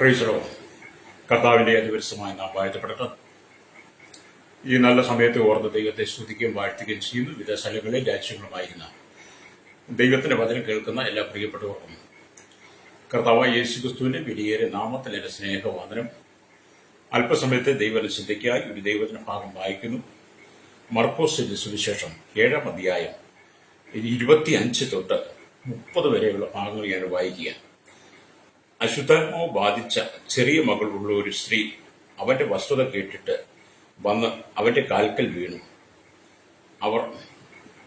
പ്രൈസറോ കർത്താവിൻ്റെ അതിപരിസമായി നാം വാഴ്ത്തപ്പെടട്ടെ. ഈ നല്ല സമയത്ത് ഓർന്ന് ദൈവത്തെ സ്തുതിക്കുകയും വാഴ്ത്തുകയും ചെയ്യുന്നു. വിവിധ സ്ഥലങ്ങളിൽ രാജ്യങ്ങളുമായിരുന്ന ദൈവത്തിന്റെ വചനം കേൾക്കുന്ന എല്ലാ പ്രിയപ്പെട്ടവർക്കും കർത്താവായ യേശുക്രിസ്തുവിന്റെ വിലയേറിയ നാമത്തിൽ എൻ്റെ സ്നേഹവന്ദനം. അല്പസമയത്തെ ദൈവത്തിന്റെ ചിന്തയ്ക്കായി ഒരു ദൈവത്തിന് ഭാഗം വായിക്കുന്നു. മർക്കോസിന്റെ സുവിശേഷം 7-ാം അധ്യായം 25 തൊട്ട് 30 വരെയുള്ള ഭാഗങ്ങൾ ഞാൻ വായിക്കുക. അശുദ്ധാത്മാവ് ബാധിച്ച ചെറിയ മകളുള്ള ഒരു സ്ത്രീ അവന്റെ വസ്തുത കേട്ടിട്ട് വന്ന് അവന്റെ കാൽക്കൽ വീണു.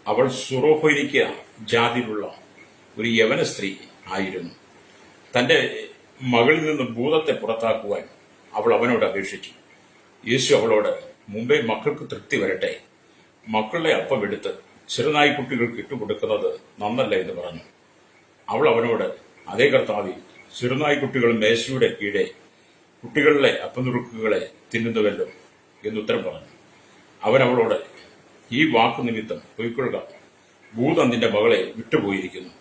അവൾ സുറോഫോനിക്ക ജാതിയിലുള്ള ഒരു യവന സ്ത്രീ ആയിരുന്നു. തന്റെ മകളിൽ നിന്ന് ഭൂതത്തെ പുറത്താക്കുവാൻ അവൾ അവനോട് അപേക്ഷിച്ചു. യേശു അവളോട്, മുമ്പേ മക്കൾക്ക് തൃപ്തി വരട്ടെ, മക്കളുടെ അപ്പം എടുത്ത് ചെറുനായ്ക്കുട്ടികൾക്ക് ഇട്ടുകൊടുക്കുന്നത് നന്നല്ല എന്ന് പറഞ്ഞു. അവൾ അവനോട്, അതേ കർത്താവേ, ചെറുനായ്ക്കുട്ടികൾ മേശയുടെ കീഴെ കുട്ടികളിലെ അപ്പനുറുക്കുകളെ തിന്നുന്നുവല്ലോ എന്നുത്തരം പറഞ്ഞു. അവൻ അവളോട്, ഈ വാക്കു നിമിത്തം പൊയ്ക്കൊള്ളുക, ഭൂതം നിന്റെ മകളെ വിട്ടുപോയിരിക്കുന്നു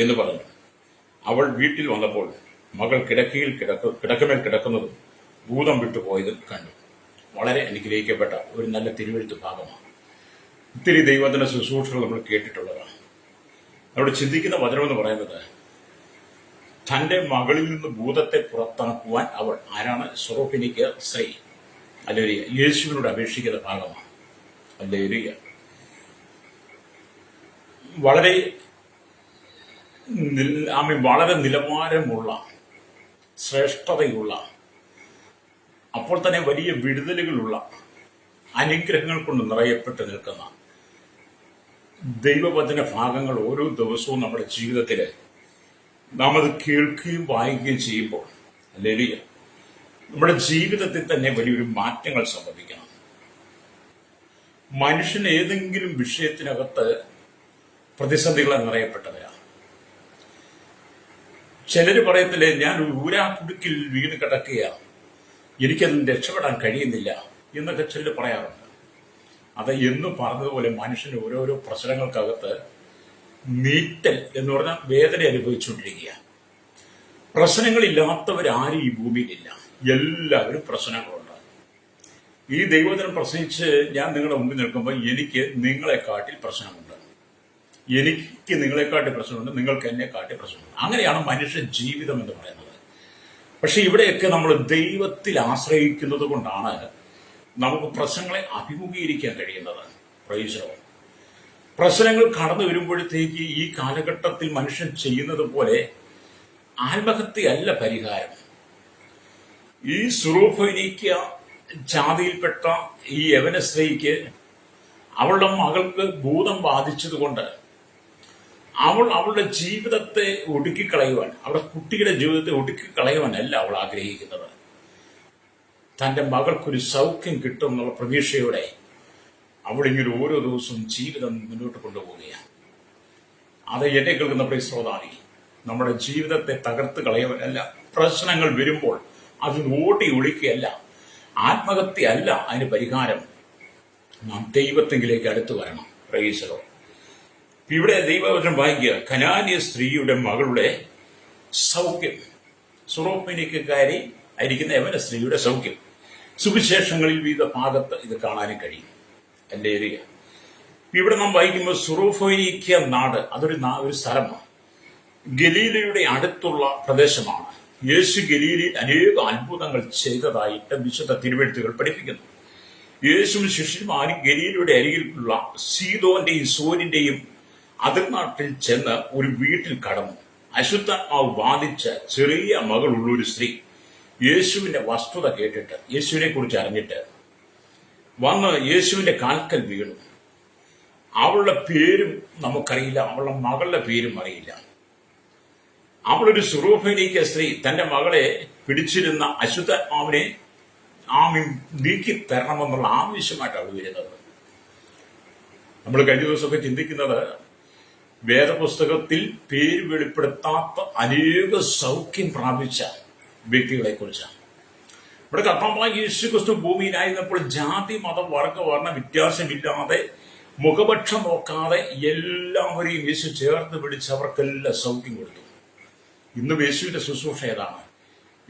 എന്ന് പറഞ്ഞു. അവൾ വീട്ടിൽ വന്നപ്പോൾ മകൾ കിടക്കമേൽ കിടക്കുന്നതും ഭൂതം വിട്ടുപോയതും കണ്ടു. വളരെ അനുഗ്രഹിക്കപ്പെട്ട ഒരു നല്ല തിരുവെഴുത്ത് ഭാഗമാണ്. ഒത്തിരി ദൈവത്തിന്റെ ശുശ്രൂഷകൾ നമ്മൾ കേട്ടിട്ടുള്ളതാണ്. അവിടെ ചിന്തിക്കുന്ന വചനമെന്ന് പറയുന്നത്, തന്റെ മകളിൽ നിന്ന് ഭൂതത്തെ പുറത്താക്കുവാൻ അവൾ ആരാണ്? സുറോഫിനിക്ക സ്ത്രീ അല്ലേരിയ യേശുവിനോട് അപേക്ഷിക്കുന്ന ഭാഗമാണ്. അല്ലേരിയ വളരെ നിലവാരമുള്ള, ശ്രേഷ്ഠതയുള്ള, അപ്പോൾ തന്നെ വലിയ വിടുതലുകളുള്ള, അനുഗ്രഹങ്ങൾ കൊണ്ട് നിറയപ്പെട്ട് നിൽക്കുന്ന ദൈവവചന ഭാഗങ്ങൾ ഓരോ ദിവസവും നമ്മുടെ ജീവിതത്തിൽ നാം അത് കേൾക്കുകയും വായിക്കുകയും ചെയ്യുമ്പോൾ ഹല്ലേലൂയ നമ്മുടെ ജീവിതത്തിൽ തന്നെ വലിയൊരു മാറ്റങ്ങൾ സംഭവിക്കണം. മനുഷ്യൻ ഏതെങ്കിലും വിഷയത്തിനകത്ത് പ്രതിസന്ധികളെ നിറയപ്പെട്ടവരാണ്. ചിലര് പറയത്തില്ലേ, ഞാൻ ഊരാക്കുടുക്കിൽ വീണ് കിടക്കുകയാണ്, എനിക്കതിൽ രക്ഷപ്പെടാൻ കഴിയുന്നില്ല എന്നൊക്കെ ചിലർ പറയാറുണ്ട്. അത് എന്ന് പറഞ്ഞതുപോലെ മനുഷ്യന് ഓരോരോ പ്രശ്നങ്ങൾക്കകത്ത് നീറ്റൽ എന്ന് പറഞ്ഞാൽ വേദന അനുഭവിച്ചുകൊണ്ടിരിക്കുക. പ്രശ്നങ്ങളില്ലാത്തവരാരും ഈ ഭൂമിയിലില്ല. എല്ലാവരും പ്രശ്നങ്ങളുണ്ട്. ഈ ദൈവത്തിനും പ്രസംഗിച്ച് ഞാൻ നിങ്ങളുടെ മുമ്പിൽ നിൽക്കുമ്പോൾ എനിക്ക് നിങ്ങളെക്കാട്ടിൽ പ്രശ്നമുണ്ട്, എനിക്ക് നിങ്ങളെക്കാട്ടി പ്രശ്നമുണ്ട്, നിങ്ങൾക്ക് എന്നെക്കാട്ടി പ്രശ്നമുണ്ട്. അങ്ങനെയാണ് മനുഷ്യ ജീവിതം എന്ന് പറയുന്നത്. പക്ഷെ ഇവിടെയൊക്കെ നമ്മൾ ദൈവത്തിൽ ആശ്രയിക്കുന്നത് കൊണ്ടാണ് നമുക്ക് പ്രശ്നങ്ങളെ അഭിമുഖീകരിക്കാൻ കഴിയുന്നത്. Praise the Lord. പ്രശ്നങ്ങൾ കടന്നു വരുമ്പോഴത്തേക്ക് ഈ കാലഘട്ടത്തിൽ മനുഷ്യൻ ചെയ്യുന്നത് പോലെ ആത്മഹത്യയല്ല പരിഹാരം. ഈ സുറോഫോനിക്ക ജാതിയിൽപ്പെട്ട ഈ യവന സ്ത്രീക്ക് അവളുടെ മകൾക്ക് ഭൂതം ബാധിച്ചതുകൊണ്ട് അവളുടെ ജീവിതത്തെ ഒടുക്കിക്കളയുവാൻ, അവളുടെ കുട്ടിയുടെ ജീവിതത്തെ ഒടുക്കിക്കളയുവാനല്ല അവൾ ആഗ്രഹിക്കുന്നത്. തന്റെ മകൾക്കൊരു സൗഖ്യം കിട്ടും എന്നുള്ള പ്രതീക്ഷയോടെ അവളിങ്ങനെ ഓരോ ദിവസവും ജീവിതം മുന്നോട്ട് കൊണ്ടുപോവുകയാണ്. അത് എന്നെ കേൾക്കുന്ന പ്രിയ ശ്രോതാവേ, നമ്മുടെ ജീവിതത്തെ തകർത്ത് കളയവനല്ല. പ്രശ്നങ്ങൾ വരുമ്പോൾ അത് ഓടി ഒളിക്കുകയല്ല, ആത്മഹത്യയല്ല അതിന് പരിഹാരം. നാം ദൈവത്തെങ്കിലേക്ക് അടുത്തു വരണം. Praise the Lord. ഇവിടെ ദൈവവചനം വായിക്കുക, കനാന്യ സ്ത്രീയുടെ മകളുടെ സൗഖ്യം, സുറോഫോനിക്കക്കാരി ആയിരിക്കുന്ന യവന സ്ത്രീയുടെ സൗഖ്യം. സുവിശേഷങ്ങളിൽ വിവിധ ഭാഗത്ത് ഇത് കാണാനും കഴിയും. ഹല്ലേലൂയ. ഇവിടെ നാം വായിക്കുമ്പോൾ സുറോഫോനിക്ക നാട് അതൊരു സ്ഥലമാണ്. ഗലീലയുടെ അടുത്തുള്ള പ്രദേശമാണ്. യേശു ഗലീലയിൽ അനേക അത്ഭുതങ്ങൾ ചെയ്തതായിട്ട് വിശുദ്ധ തിരുവെഴുത്തുകൾ പഠിപ്പിക്കുന്നു. യേശുവും ശിഷ്യന്മാരും ഗലീലയുടെ അരികിലുള്ള സീദോന്റെയും സോരിന്റെയും അതിർനാട്ടിൽ ചെന്ന് ഒരു വീട്ടിൽ കടന്നു. അശുദ്ധാത്മാവ് ബാധിച്ച ചെറിയ മകളുള്ള ഒരു സ്ത്രീ യേശുവിന്റെ വസ്തുത കേട്ടിട്ട്, യേശുവിനെ കുറിച്ച് അറിഞ്ഞിട്ട് വന്ന് യേശുവിന്റെ കാൽക്കൽ വീണു. അവളുടെ പേരും നമുക്കറിയില്ല, അവളുടെ മകളുടെ പേരും അറിയില്ല. അവളൊരു സുറോഫോനിക്ക സ്ത്രീ തന്റെ മകളെ പിടിച്ചിരുന്ന അശുദ്ധാത്മാവിനെ നീക്കി തരണമെന്നുള്ള ആവശ്യമായിട്ട് അവൾ വരുന്നത്. നമ്മൾ കഴിഞ്ഞ ദിവസമൊക്കെ ചിന്തിക്കുന്നത് വേദപുസ്തകത്തിൽ പേര് വെളിപ്പെടുത്താത്ത അനേക സൗഖ്യം പ്രാപിച്ച വ്യക്തികളെ കുറിച്ചാണ്. ഇവിടെ കർത്താവായ യേശുക്രിസ്തു ഭൂമിയിലായിരുന്നപ്പോൾ ജാതി മത വർണ്ണ വ്യത്യാസമില്ലാതെ മുഖപക്ഷം നോക്കാതെ എല്ലാവരെയും യേശു ചേർത്ത് പിടിച്ച് അവർക്കെല്ലാം സൗഖ്യം കൊടുത്തു. ഇന്ന് യേശുവിന്റെ ശുശ്രൂഷ ഏതാണ്?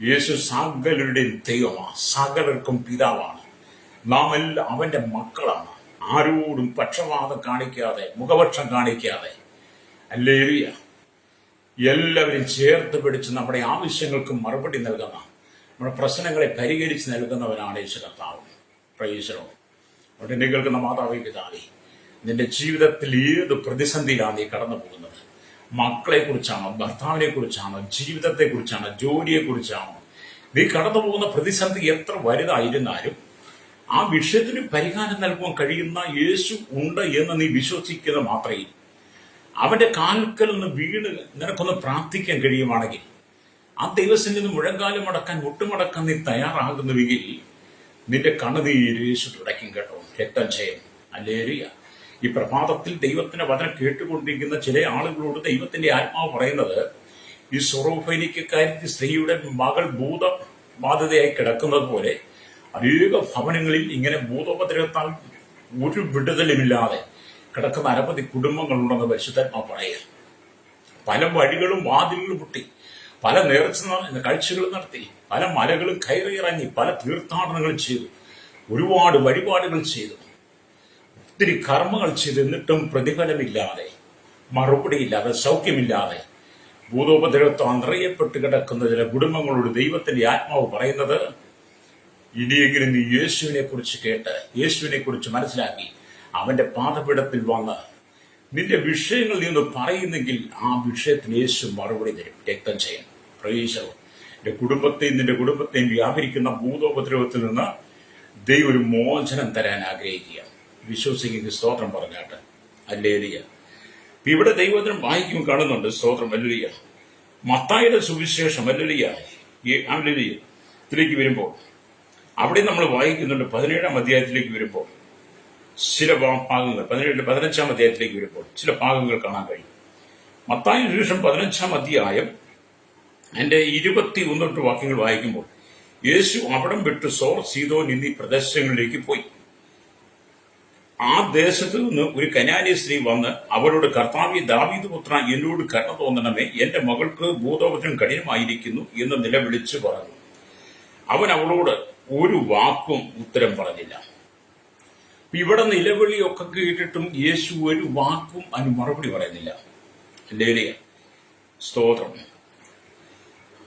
യേശു സകലരുടെയും ദൈവമാണ്, സകലർക്കും പിതാവാണ്. നാം എല്ലാം അവന്റെ മക്കളാണ്. ആരോടും പക്ഷപാതം കാണിക്കാതെ, മുഖപക്ഷം കാണിക്കാതെ, ഹല്ലേലൂയ, എല്ലാവരും ചേർത്ത് പിടിച്ച് നമ്മുടെ ആവശ്യങ്ങൾക്ക് മറുപടി നൽകുന്ന, നമ്മുടെ പ്രശ്നങ്ങളെ പരിഹരിച്ച് നൽകുന്നവനാണ് യേശു കർത്താവ്. Praise the Lord. അവിടെ എന്നെ കേൾക്കുന്ന മാതാവേ, പിതാവേ, നിന്റെ ജീവിതത്തിൽ ഏത് പ്രതിസന്ധിയിലാണ് നീ കടന്നു പോകുന്നത്? മക്കളെ കുറിച്ചാണോ, ഭർത്താവിനെ കുറിച്ചാണോ, ജീവിതത്തെ കുറിച്ചാണോ, ജോലിയെ കുറിച്ചാണോ? നീ കടന്നു പോകുന്ന പ്രതിസന്ധി എത്ര വലുതായിരുന്നാലും ആ വിഷയത്തിന് പരിഹാരം നൽകുവാൻ കഴിയുന്ന യേശു ഉണ്ട് എന്ന് നീ വിശ്വസിക്കുന്ന മാത്രമേ അവന്റെ കാൽക്കൽ നിന്ന് വീണ് നിനക്കൊന്ന് പ്രാർത്ഥിക്കാൻ കഴിയുവാണെങ്കിൽ, ആ ദൈവത്തിൽ നിന്ന് മുഴങ്കാലം അടക്കാൻ, മുട്ടുമടക്കാൻ നീ തയ്യാറാകുന്നുവെങ്കിൽ നിന്റെ കണ്ണുനീര് യേശു തുടയ്ക്കും കേട്ടോ. രക്തം ചെയ്യും. ഹല്ലേലൂയ. ഈ പ്രഭാതത്തിൽ ദൈവത്തിന്റെ വചനം കേട്ടുകൊണ്ടിരിക്കുന്ന ചില ആളുകളോട് ദൈവത്തിന്റെ ആത്മാവ് പറയുന്നത്, ഈ സൊറോഫൈനിക്കാരി സ്ത്രീയുടെ മകൾ ഭൂതബാധിതയായി കിടക്കുന്നത് പോലെ അനേക ഭവനങ്ങളിൽ ഇങ്ങനെ ഭൂതോപദ്രവത്താൽ ഒരു വിടുതലുമില്ലാതെ കിടക്കുന്ന അനവധി കുടുംബങ്ങളുണ്ടെന്ന് പരിശുദ്ധാത്മാവ് പറയുക. പല വഴികളും വാതിലുകളും പൊട്ടി, പല നേർച്ച കാഴ്ചകൾ നടത്തി, പല മലകളും കയറിയിറങ്ങി, പല തീർത്ഥാടനങ്ങൾ ചെയ്തു, ഒരുപാട് വഴിപാടുകൾ ചെയ്തു, ഒത്തിരി കർമ്മങ്ങൾ ചെയ്തു. എന്നിട്ടും പ്രതിഫലമില്ലാതെ, മറുപടിയില്ലാതെ, സൗഖ്യമില്ലാതെ ഭൂതോപദ്രവത്താൽ നിറയപ്പെട്ട് കിടക്കുന്ന ചില കുടുംബങ്ങളോട് ദൈവത്തിന്റെ ആത്മാവ് പറയുന്നത്, ഇനിയെങ്കിലും നീ യേശുവിനെ കുറിച്ച് കേട്ട്, യേശുവിനെ കുറിച്ച് മനസ്സിലാക്കി, അവന്റെ പാദപീഠത്തിൽ വന്ന് നിന്റെ വിഷയങ്ങൾ നീ ഒന്ന് പറയുന്നെങ്കിൽ ആ വിഷയത്തിന് യേശു മറുപടി തരും. രക്തം ചെയ്യാൻ. Praise the Lord. നിന്റെ കുടുംബത്തെയും വ്യാപരിക്കുന്ന ഭൂതോപദ്രവത്തിൽ നിന്ന് ദൈവം ഒരു മോചനം തരാൻ ആഗ്രഹിക്കുക. വിശ്വസിക്കുന്ന സ്തോത്രം പറഞ്ഞാട്ട്. ഹല്ലേലൂയ. ഇവിടെ ദൈവവചനം വായിക്കുമ്പോൾ കാണുന്നുണ്ട്. സ്തോത്രം. ഹല്ലേലൂയ. മത്തായിയുടെ സുവിശേഷം ഹല്ലേലൂയ ത്തിലേക്ക് വരുമ്പോൾ അവിടെ നമ്മൾ വായിക്കുന്നുണ്ട്. 17-ാം അധ്യായത്തിലേക്ക് വരുമ്പോൾ ചില ഭാഗങ്ങൾ, 15-ാം അധ്യായത്തിലേക്ക് വരുമ്പോൾ ചില ഭാഗങ്ങൾ കാണാൻ കഴിയും. മത്തായി സുവിശേഷം 15-ാം അധ്യായം അതിന്റെ 21 വാക്യങ്ങൾ വായിക്കുമ്പോൾ, യേശു അവിടം വിട്ട് സോർ, സീദോൻ എന്നീ പ്രദേശങ്ങളിലേക്ക് പോയി. ആ ദേശത്ത് നിന്ന് ഒരു കനാന്യ സ്ത്രീ വന്ന് അവരോട്, കർത്താവേ, ദാവീദ് പുത്ര, എന്നോട് കരുണ തോന്നണമേ, എന്റെ മകൾക്ക് ഭൂതോപദ്രവം കഠിനമായിരിക്കുന്നു എന്ന് നിലവിളിച്ചു പറഞ്ഞു. അവൻ അവളോട് ഒരു വാക്കും ഉത്തരം പറഞ്ഞില്ല. ഇവിടെ നിലവിളിയൊക്കെ കേട്ടിട്ടും യേശു ഒരു വാക്കും അതിന് മറുപടി പറയുന്നില്ല. ഹല്ലേലൂയ. സ്തോത്രം.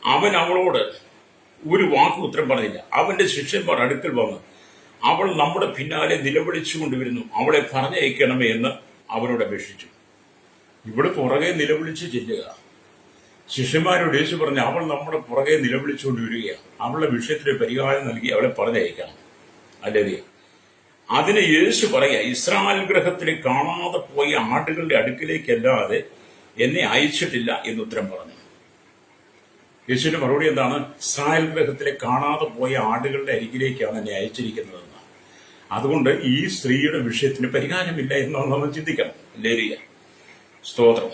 അവൻ അവളോട് ഒരു വാക്കും ഉത്തരം പറഞ്ഞില്ല. അവന്റെ ശിഷ്യന്മാർ അടുക്കൽ വന്ന്, അവൾ നമ്മുടെ പിന്നാലെ നിലവിളിച്ചു കൊണ്ടുവരുന്നു, അവളെ പറഞ്ഞയക്കണമേ എന്ന് അവനോട് അപേക്ഷിച്ചു. ഇവിടെ പുറകെ നിലവിളിച്ച് ചെല്ലുക. ശിഷ്യന്മാരോട് യേശു പറഞ്ഞു, അവൾ നമ്മുടെ പുറകെ നിലവിളിച്ചുകൊണ്ട് വരികയാണ്, അവളുടെ വിഷയത്തിന് പരിഹാരം നൽകി അവളെ പറഞ്ഞയക്കണം. ഹല്ലേലൂയ. അതിന് യേശു പറയുക, ഇസ്രായേൽ ഗൃഹത്തിലെ കാണാതെ പോയ ആടുകളുടെ അടുക്കിലേക്കല്ലാതെ എന്നെ അയച്ചിട്ടില്ല എന്ന് ഉത്തരം പറഞ്ഞു. യേശുവിന്റെ മറുപടി എന്താണ്? ഇസ്രായേൽ ഗൃഹത്തിലെ കാണാതെ പോയ ആടുകളുടെ അരികിലേക്കാണ് എന്നെ അയച്ചിരിക്കുന്നതെന്ന്. അതുകൊണ്ട് ഈ സ്ത്രീയുടെ വിഷയത്തിന് പരിഹാരമില്ല എന്നാണ് നമ്മൾ ചിന്തിക്കണം. ഹല്ലേലൂയ. സ്തോത്രം.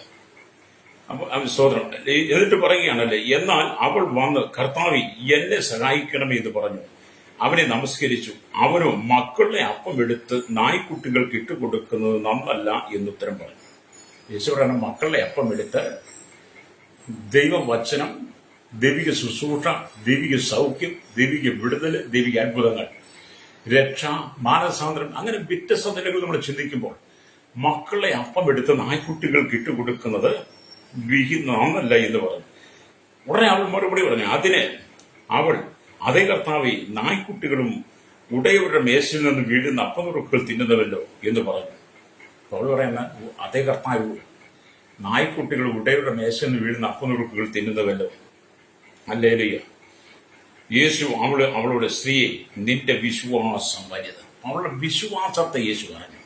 സ്തോത്രം. എന്നിട്ട് പറയുകയാണല്ലേ, എന്നാൽ അവൾ വന്ന്, കർത്താവേ, എന്നെ സഹായിക്കണമേ എന്ന് പറഞ്ഞു. അവനെ നമസ്കരിച്ചു. അവനോ മക്കളുടെ അപ്പം എടുത്ത് നായ്ക്കുട്ടികൾക്ക് ഇട്ടുകൊടുക്കുന്നത് നന്നല്ല എന്നുത്തരം പറഞ്ഞു. യേശു പറയുന്ന, മക്കളുടെ അപ്പം എടുത്ത് ദൈവവചനം, ദൈവിക ശുശ്രൂഷ, ദൈവിക സൗഖ്യം, ദൈവിക വിടുതൽ, ദൈവിക അത്ഭുതങ്ങൾ, രക്ഷ, മാനസാന്തരം, അങ്ങനെ വ്യത്യസ്ത നിലകൾ നമ്മൾ ചിന്തിക്കുമ്പോൾ മക്കളെ അപ്പം എടുത്ത് നായ്ക്കുട്ടികൾക്ക് ഇട്ടുകൊടുക്കുന്നത് നന്നല്ല എന്ന് പറഞ്ഞു. ഉടനെ അവൾ മറുപടി പറഞ്ഞു, അതിന് അവൾ, അതേ കർത്താവേ, നായ്ക്കുട്ടികളും ഉടയവരുടെ മേശയിൽ നിന്ന് വീഴുന്ന അപ്പനുറുക്കുകൾ തിന്നുന്നവല്ലോ എന്ന് പറഞ്ഞു. അവൾ പറയുന്ന, അതേ കർത്താവ്, നായ്ക്കുട്ടികൾ ഉടയവരുടെ മേശയിൽ നിന്ന് വീഴുന്ന അപ്പനുറുക്കുകൾ തിന്നുന്നവല്ലോ. ഹല്ലേലൂയ. യേശു അവളുടെ സ്ത്രീയെ, നിന്റെ വിശ്വാസം വലുത്. അവളുടെ വിശ്വാസത്തെ യേശു പറഞ്ഞു.